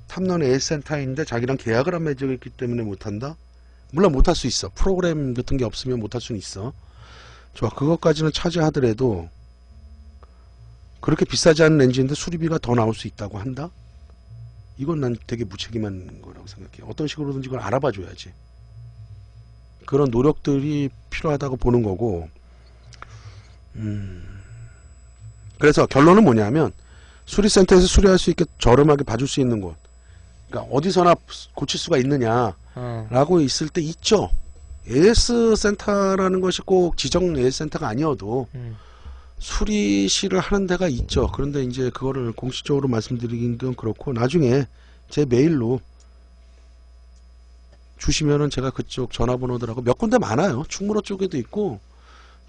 탐론 AS센터인데 자기랑 계약을 안 맺어 있기 때문에 못한다? 물론 못할 수 있어. 프로그램 같은 게 없으면 못할 수는 있어. 좋아. 그것까지는 차지하더라도 그렇게 비싸지 않은 렌즈인데 수리비가 더 나올 수 있다고 한다? 이건 난 되게 무책임한 거라고 생각해. 어떤 식으로든지 이걸 알아봐 줘야지. 그런 노력들이 필요하다고 보는 거고 그래서 결론은 뭐냐면 수리센터에서 수리할 수 있게 저렴하게 봐줄 수 있는 곳 그러니까 어디서나 고칠 수가 있느냐 라고 있을 때 있죠. AS센터라는 것이 꼭 지정 AS센터가 아니어도 수리실을 하는 데가 있죠. 그런데 이제 그거를 공식적으로 말씀드리긴 그렇고 나중에 제 메일로 주시면은 제가 그쪽 전화번호들하고 몇 군데 많아요. 충무로 쪽에도 있고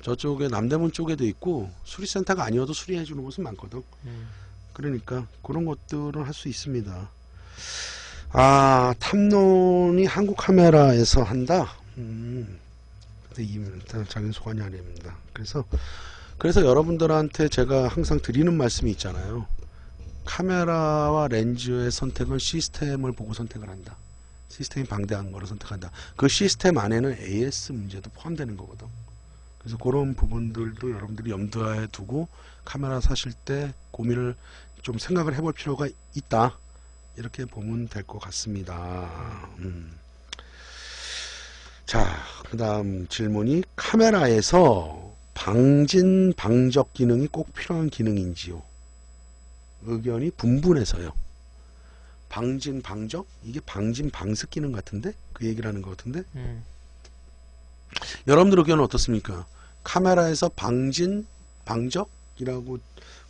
저쪽에 남대문 쪽에도 있고 수리센터가 아니어도 수리해 주는 곳은 많거든. 그러니까 그런 것들은 할 수 있습니다. 아, 탐론이 한국 카메라에서 한다. 근데 일단 자기는 소관이 아닙니다. 그래서 여러분들한테 제가 항상 드리는 말씀이 있잖아요. 카메라와 렌즈의 선택은 시스템을 보고 선택을 한다. 시스템이 방대한 거를 선택한다. 그 시스템 안에는 AS 문제도 포함되는 거거든. 그래서 그런 부분들도 여러분들이 염두에 두고 카메라 사실 때 고민을 좀 생각을 해볼 필요가 있다. 이렇게 보면 될 것 같습니다. 자, 그 다음 질문이 카메라에서 방진 방적 기능이 꼭 필요한 기능인지요? 의견이 분분해서요. 방진 방적? 이게 방진 방습 기능 같은데? 그 얘기를 하는 것 같은데? 여러분들 의견은 어떻습니까? 카메라에서 방진 방적이라고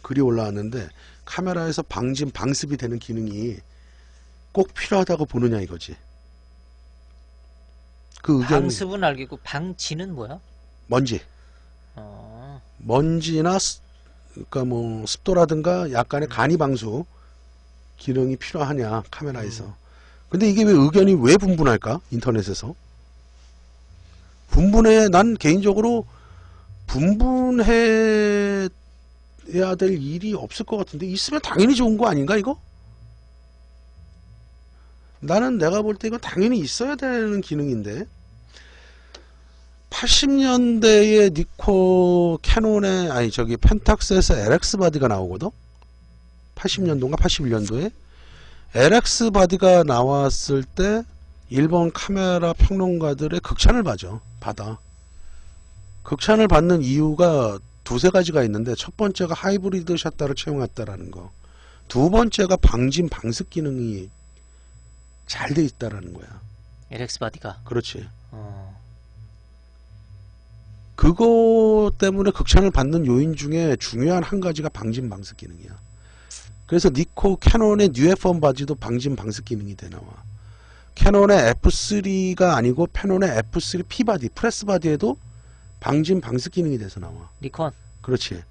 글이 올라왔는데 카메라에서 방진 방습이 되는 기능이 꼭 필요하다고 보느냐 이거지. 그 의견. 방습은 알겠고 방진은 뭐야? 먼지. 먼지나 그러니까 뭐 습도라든가 약간의 간이 방수 기능이 필요하냐 카메라에서. 근데 이게 왜 의견이 왜 분분할까? 인터넷에서. 난 개인적으로 분분해야 될 일이 없을 것 같은데 있으면 당연히 좋은 거 아닌가 이거? 나는 내가 볼 때 이건 당연히 있어야 되는 기능인데 80년대에 니코 캐논의 펜탁스에서 LX 바디가 나오거든. 80년도인가 81년도에 LX 바디가 나왔을 때 일본 카메라 평론가들의 극찬을 받아. 극찬을 받는 이유가 두세 가지가 있는데 첫 번째가 하이브리드 샷다를 채용했다라는 거. 두 번째가 방진 방습 기능이 잘 돼 있다라는 거야. LX 바디가. 그렇지. 그거 때문에 극찬을 받는 요인 중에 중요한 한 가지가 방진 방습 기능이야. 그래서 니코 캐논의 뉴에폰 바디도 방진 방습 기능이 돼 나와. 캐논의 F3가 아니고 캐논의 F3 P 바디, 프레스 바디에도 방진 방습 기능이 돼서 나와. 니콘. 그렇지.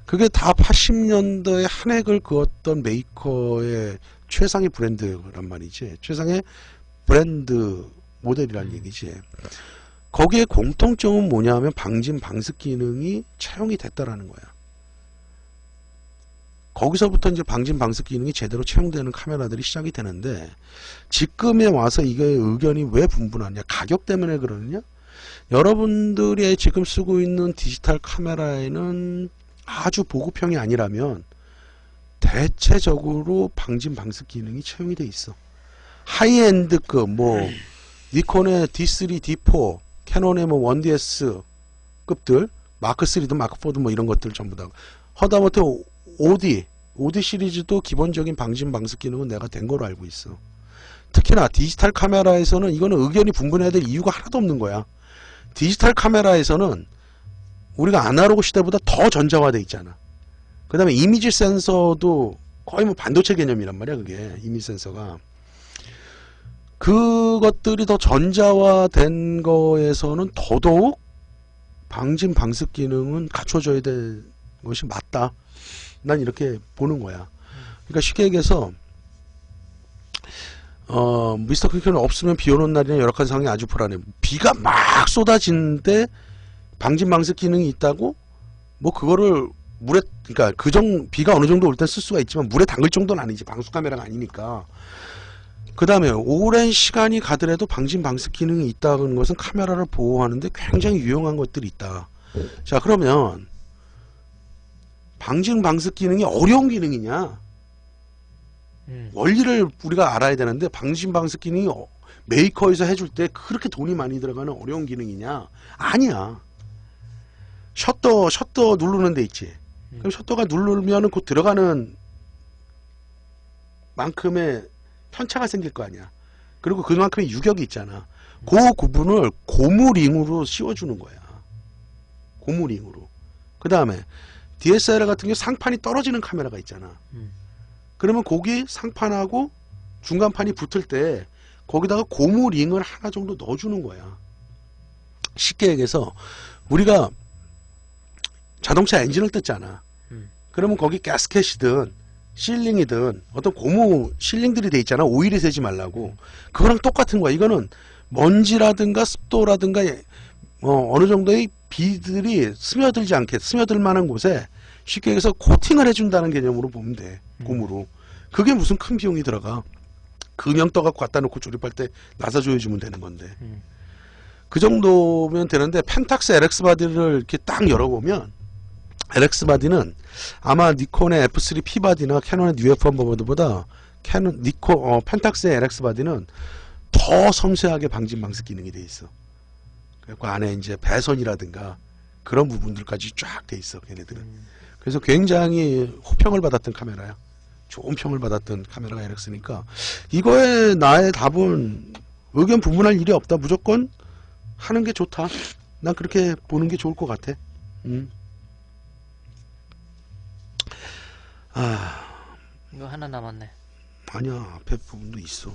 그게 다 80년도에 한 획을 그었던 메이커의 최상의 브랜드란 말이지. 최상의 브랜드 모델이란 얘기지. 거기에 공통점은 뭐냐면 방진 방습 기능이 채용이 됐다라는 거야. 거기서부터 이제 방진 방습 기능이 제대로 채용되는 카메라들이 시작이 되는데, 지금에 와서 이게 의견이 왜 분분하냐? 가격 때문에 그러느냐? 여러분들이 지금 쓰고 있는 디지털 카메라에는 아주 보급형이 아니라면 대체적으로 방진 방습 기능이 채용이 돼 있어. 하이엔드급 뭐 니콘의 D3, D4, 캐논의 뭐 1DS 급들, 마크 3든 마크 4든 뭐 이런 것들 전부 다. 하다못해 OD 시리즈도 기본적인 방진 방습 기능은 내가 된 거로 알고 있어. 특히나 디지털 카메라에서는 이거는 의견이 분분해야 될 이유가 하나도 없는 거야. 디지털 카메라에서는 우리가 아날로그 시대보다 더 전자화돼 있잖아. 그 다음에 이미지 센서도 거의 뭐 반도체 개념이란 말이야. 그게 이미지 센서가. 그것들이 더 전자화된 거에서는 더더욱 방진 방습 기능은 갖춰져야 될 것이 맞다. 난 이렇게 보는 거야. 그러니까 쉽게 얘기해서 미스터 크리켓은 없으면 비 오는 날이나 열악한 상황이 아주 불안해. 비가 막 쏟아지는데 방진 방습 기능이 있다고 뭐 그거를 물에, 그러니까 비가 어느 정도 올 땐 쓸 수가 있지만 물에 담글 정도는 아니지. 방수 카메라가 아니니까. 그 다음에 오랜 시간이 가더라도 방진 방습 기능이 있다는 것은 카메라를 보호하는데 굉장히 유용한 것들이 있다. 자, 그러면 방진 방습 기능이 어려운 기능이냐? 원리를 우리가 알아야 되는데, 방진 방습 기능이 메이커에서 해줄 때 그렇게 돈이 많이 들어가는 어려운 기능이냐? 아니야. 셔터 누르는 데 있지. 그럼 셔터가 누르면은 곧 들어가는 만큼의 편차가 생길 거 아니야. 그리고 그만큼의 유격이 있잖아. 그 부분을 고무링으로 씌워주는 거야. 고무링으로. 그 다음에 DSLR 같은 경우 상판이 떨어지는 카메라가 있잖아. 그러면 거기 상판하고 중간판이 붙을 때 거기다가 고무링을 하나 정도 넣어주는 거야. 쉽게 얘기해서 우리가 자동차 엔진을 뜯잖아. 그러면 거기 가스켓이든 실링이든 어떤 고무 실링들이 돼 있잖아. 오일이 새지 말라고. 그거랑 똑같은 거야. 이거는 먼지라든가 습도라든가 어느 정도의 비들이 스며들지 않게, 스며들 만한 곳에 쉽게 얘기해서 코팅을 해준다는 개념으로 보면 돼. 고무로. 그게 무슨 큰 비용이 들어가. 금형 떠갖고 갖다 놓고 조립할 때 나사 조여주면 되는 건데. 그 정도면 되는데, 펜탁스 LX 바디를 이렇게 딱 열어보면 LX 바디는 아마 니콘의 F3 P 바디나 캐논의 UF1 바디보다 펜탁스의 LX 바디는 더 섬세하게 방진 방습 기능이 돼 있어. 그 안에 이제 배선이라든가 그런 부분들까지 쫙 돼 있어, 걔네들은. 그래서 굉장히 호평을 받았던 카메라야. 좋은 평을 받았던 카메라가 LX니까 이거에 나의 답은 의견 분분할 일이 없다. 무조건 하는 게 좋다. 난 그렇게 보는 게 좋을 것 같아. 이거 하나 남았네. 아니야, 앞에 부분도 있어.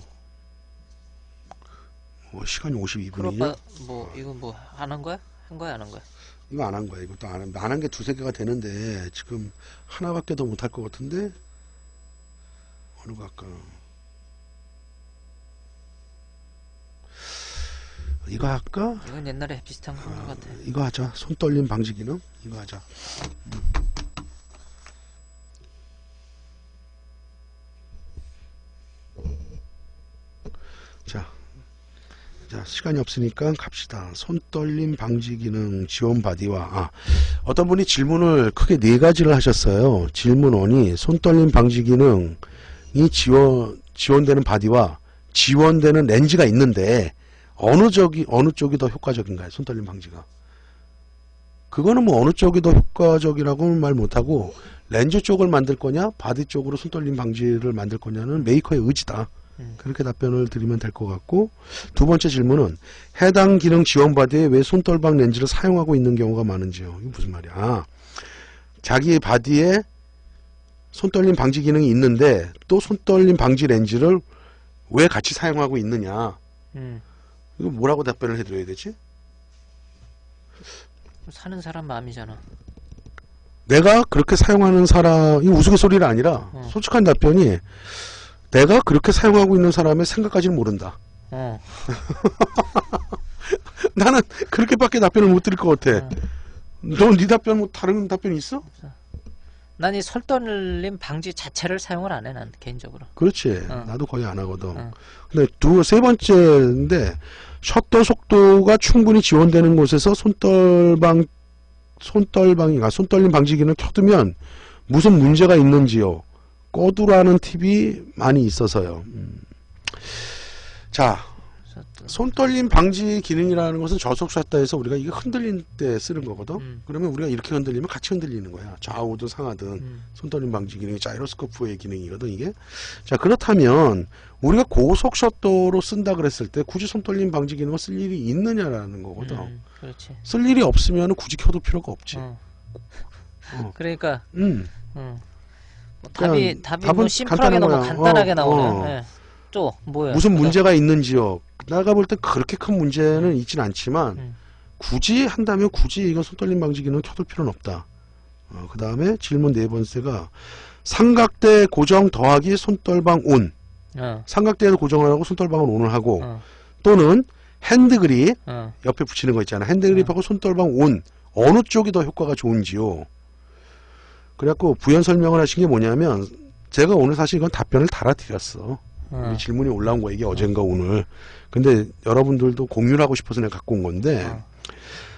시간이 52분이냐? 뭐 이거 뭐 안 한 거야? 한 거야 안 한 거야? 이거 안 한 거야. 이것도 안 한 게 두세 개가 되는데 지금 하나밖에 더 못 할 것 같은데 어느 거 할까? 이거 할까? 이건 옛날에 비슷한 거 한 거 같아. 이거 하자. 손 떨림 방지 기능. 이거 하자. 자, 시간이 없으니까 갑시다. 손떨림 방지 기능 지원 바디와 어떤 분이 질문을 크게 네 가지를 하셨어요. 질문 1이 손떨림 방지 기능이 지원되는 바디와 지원되는 렌즈가 있는데 어느 쪽이 더 효과적인가요? 손떨림 방지가. 그거는 뭐 어느 쪽이 더 효과적이라고는 말 못하고, 렌즈 쪽을 만들 거냐 바디 쪽으로 손떨림 방지를 만들 거냐는 메이커의 의지다. 그렇게 답변을 드리면 될 것 같고, 두 번째 질문은 해당 기능 지원 바디에 왜 손떨방 렌즈를 사용하고 있는 경우가 많은지요. 이게 무슨 말이야? 자기 바디에 손떨림 방지 기능이 있는데 또 손떨림 방지 렌즈를 왜 같이 사용하고 있느냐? 이거 뭐라고 답변을 해드려야 되지? 사는 사람 마음이잖아. 내가 그렇게 사용하는 사람, 이 우스갯소리가 아니라 솔직한 답변이, 내가 그렇게 사용하고 있는 사람의 생각까지는 모른다. 나는 그렇게밖에 답변을 못 드릴 것 같아. 너 네 답변 뭐 다른 답변 있어? 난 이 솔떨림 방지 자체를 사용을 안 해, 난 개인적으로. 그렇지. 나도 거의 안 하거든. 어. 근데 세 번째인데 셔터 속도가 충분히 지원되는 곳에서 손떨림 방지기를 켜두면 무슨 문제가 있는지요. 꺼두라는 팁이 많이 있어서요. 자, 손떨림 방지 기능이라는 것은 저속 셔터에서 우리가 이게 흔들릴 때 쓰는 거거든. 그러면 우리가 이렇게 흔들리면 같이 흔들리는 거야. 좌우든 상하든. 손떨림 방지 기능이 자이로스코프의 기능이거든 이게. 자, 그렇다면 우리가 고속 셔터로 쓴다 그랬을 때 굳이 손떨림 방지 기능을 쓸 일이 있느냐라는 거거든. 그렇지. 쓸 일이 없으면 굳이 켜둘 필요가 없지. 그러니까 뭐 그냥 답이 답은 뭐 심플하게 너무 거야. 간단하게 나오네. 네. 또 뭐야? 무슨 문제가 있는지요. 내가 볼 때 그렇게 큰 문제는 있진 않지만 굳이 한다면 굳이 이건 손떨림 방지 기능을 켜둘 필요는 없다. 그 다음에 질문 네 번째가 삼각대 고정 더하기 손떨방 온. 삼각대에도 고정을 하고 손떨방은 온을 하고 또는 핸드그립 옆에 붙이는 거 있잖아. 핸드그립하고 손떨방 온 어느 쪽이 더 효과가 좋은지요. 그래갖고 부연 설명을 하신 게 뭐냐면 제가 오늘 사실 이건 답변을 달아드렸어. 우리 질문이 올라온 거 이게 어젠가 오늘. 근데 여러분들도 공유를 하고 싶어서 내가 갖고 온 건데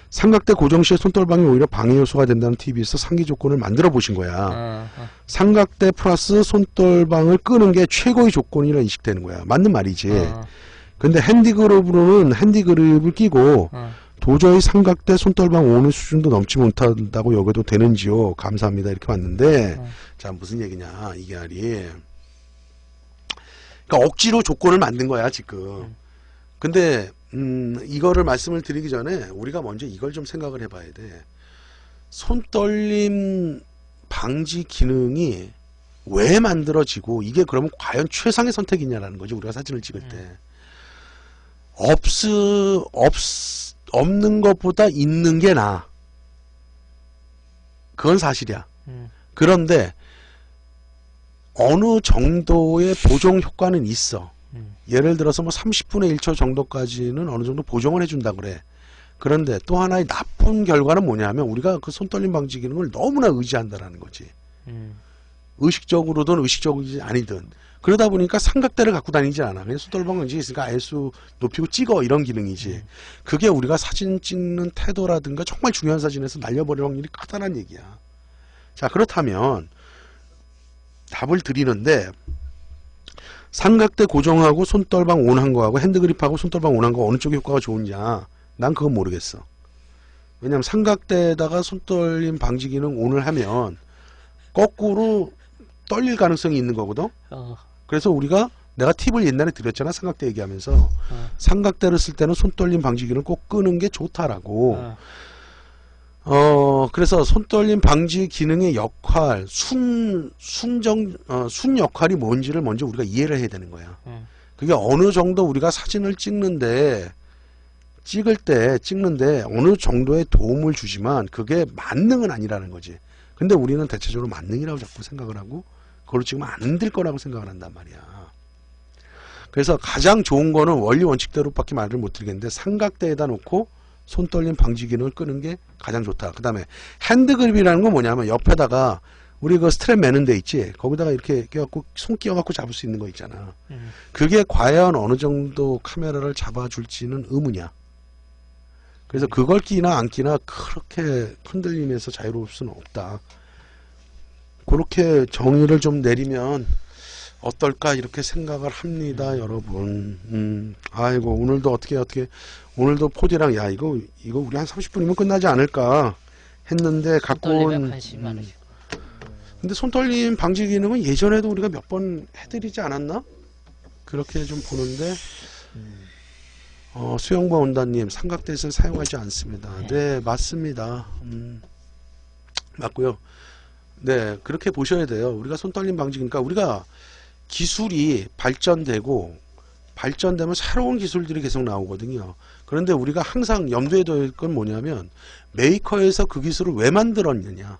삼각대 고정 시에 손떨방이 오히려 방해 요소가 된다는 팁이 있어 상기 조건을 만들어 보신 거야. 삼각대 플러스 손떨방을 끄는 게 최고의 조건이라 인식되는 거야. 맞는 말이지. 근데 핸디그립으로는 핸디그립을 끼고 도저히 삼각대 손떨방 오는 수준도 넘지 못한다고 여겨도 되는지요. 감사합니다. 이렇게 왔는데 자 무슨 얘기냐 이게 아니. 그러니까 억지로 조건을 만든 거야 지금. 근데 이거를 말씀을 드리기 전에 우리가 먼저 이걸 좀 생각을 해봐야 돼. 손떨림 방지 기능이 왜 만들어지고 이게 그러면 과연 최상의 선택이냐라는 거지. 우리가 사진을 찍을 때 없는 것보다 있는 게 나아. 그건 사실이야. 그런데 어느 정도의 보정 효과는 있어. 예를 들어서 뭐 30분의 1초 정도까지는 어느 정도 보정을 해준다 그래. 그런데 또 하나의 나쁜 결과는 뭐냐면 우리가 그 손떨림 방지 기능을 너무나 의지한다라는 거지. 의식적으로든 의식적이지 아니든. 그러다 보니까 삼각대를 갖고 다니지 않아. 그냥 손떨림 방지 있으니까 ISO 높이고 찍어 이런 기능이지. 그게 우리가 사진 찍는 태도라든가 정말 중요한 사진에서 날려버릴 확률이 크다는 얘기야. 자 그렇다면 답을 드리는데 삼각대 고정하고 손떨방 온한 거하고 핸드그립하고 손떨방 온한 거 어느 쪽이 효과가 좋으냐 난 그건 모르겠어. 왜냐면 삼각대에다가 손떨림 방지 기능 온을 하면 거꾸로 떨릴 가능성이 있는 거거든. 그래서 우리가 내가 팁을 옛날에 드렸잖아. 삼각대 얘기하면서 삼각대를 쓸 때는 손떨림 방지 기능을 꼭 끄는 게 좋다라고. 그래서 손떨림 방지 기능의 역할, 순 역할이 뭔지를 먼저 우리가 이해를 해야 되는 거야. 그게 어느 정도 우리가 사진을 찍는데 어느 정도의 도움을 주지만 그게 만능은 아니라는 거지. 근데 우리는 대체적으로 만능이라고 자꾸 생각을 하고 그걸 지금 안 될 거라고 생각을 한단 말이야. 그래서 가장 좋은 거는 원리 원칙대로밖에 말을 못 드리겠는데 삼각대에다 놓고 손떨림 방지 기능을 끄는 게 가장 좋다. 그 다음에 핸드그립이라는 건 뭐냐면 옆에다가 우리 그 스트랩 매는 데 있지. 거기다가 이렇게 껴갖고 손 끼워갖고 잡을 수 있는 거 있잖아. 그게 과연 어느 정도 카메라를 잡아줄지는 의문이야. 그래서 그걸 끼나 안 끼나 그렇게 흔들리면서 자유로울 수는 없다. 그렇게 정의를 좀 내리면 어떨까 이렇게 생각을 합니다, 여러분. 아이고 오늘도 어떻게 오늘도 포디랑 야 이거 우리 한 30분이면 끝나지 않을까 했는데 갖고 온 관심이 많으시고. 근데 손떨림 방지 기능은 예전에도 우리가 몇 번 해드리지 않았나? 그렇게 좀 보는데 수영과 온다님 삼각대에서 사용하지 않습니다. 네 맞습니다. 맞고요. 네 그렇게 보셔야 돼요. 우리가 손떨림 방지 그러니까 우리가 기술이 발전되면 새로운 기술들이 계속 나오거든요. 그런데 우리가 항상 염두에 둬야 할 건 뭐냐면 메이커에서 그 기술을 왜 만들었느냐,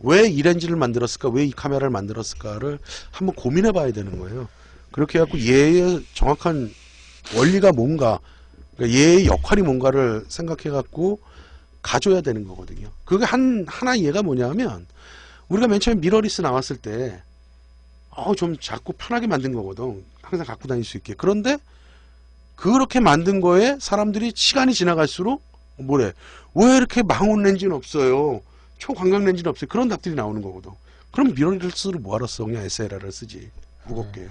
왜 이 렌즈를 만들었을까, 왜 이 카메라를 만들었을까를 한번 고민해 봐야 되는 거예요. 그렇게 해갖고 얘의 정확한 원리가 뭔가 그러니까 얘의 역할이 뭔가를 생각해 갖고 가져야 되는 거거든요. 그게 하나 이해가 뭐냐면 우리가 맨 처음에 미러리스 나왔을 때 좀 자꾸 편하게 만든 거거든. 항상 갖고 다닐 수 있게. 그런데 그렇게 만든 거에 사람들이 시간이 지나갈수록 뭐래? 왜 이렇게 망원 렌즈는 없어요? 초광각 렌즈는 없어요? 그런 답들이 나오는 거거든. 그럼 미러리스를 뭐하러 써? 그냥 SLR을 쓰지. 무겁게.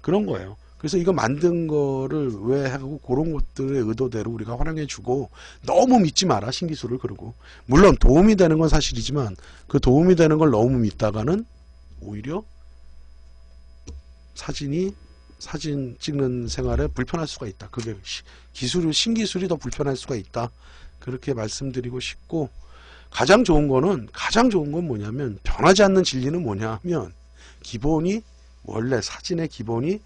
그런 거예요. 그래서 이거 만든 거를 왜 하고 그런 것들의 의도대로 우리가 활용해주고 너무 믿지 마라 신기술을. 그러고 물론 도움이 되는 건 사실이지만 그 도움이 되는 걸 너무 믿다가는 오히려 사진 찍는 생활에 불편할 수가 있다. 그게 신기술이 더 불편할 수가 있다. 그렇게 말씀드리고 싶고, 가장 좋은 건 뭐냐면 변하지 않는 진리는 뭐냐면 기본이 원래 사진의 기본이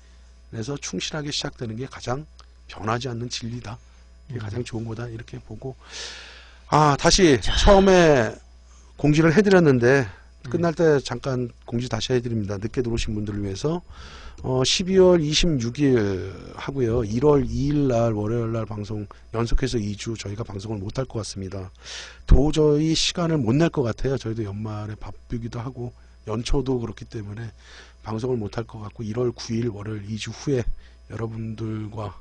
그래서 충실하게 시작되는 게 가장 변하지 않는 진리다. 그게 가장 좋은 거다. 이렇게 보고 다시 처음에 공지를 해드렸는데 끝날 때 잠깐 공지 다시 해드립니다. 늦게 들어오신 분들을 위해서 12월 26일 하고요. 1월 2일 날 월요일 날 방송 연속해서 2주 저희가 방송을 못할 것 같습니다. 도저히 시간을 못 낼 것 같아요. 저희도 연말에 바쁘기도 하고 연초도 그렇기 때문에 방송을 못할 것 같고 1월 9일 월요일 2주 후에 여러분들과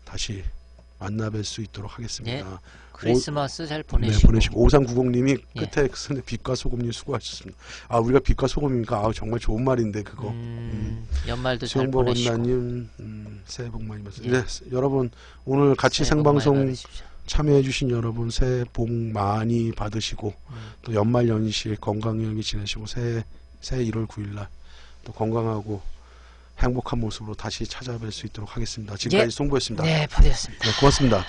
다시 만나뵐 수 있도록 하겠습니다. 예, 크리스마스 잘 보내시고. 네, 보내시고 5390님이 예. 끝에 빛과 소금님 수고하셨습니다. 우리가 빛과 소금입니까? 정말 좋은 말인데 그거. 연말도 잘 보내시고. 수영복원나님 새해 복 많이 받으세요. 예. 네, 여러분 오늘 같이 새해 복 많이 생방송 받으십시오. 참여해주신 여러분 새해 복 많이 받으시고 또 연말 연시 건강하게 지내시고 새해 1월 9일날 또 건강하고 행복한 모습으로 다시 찾아뵐 수 있도록 하겠습니다. 지금까지 송보였습니다. 네, 보냈습니다. 네, 고맙습니다.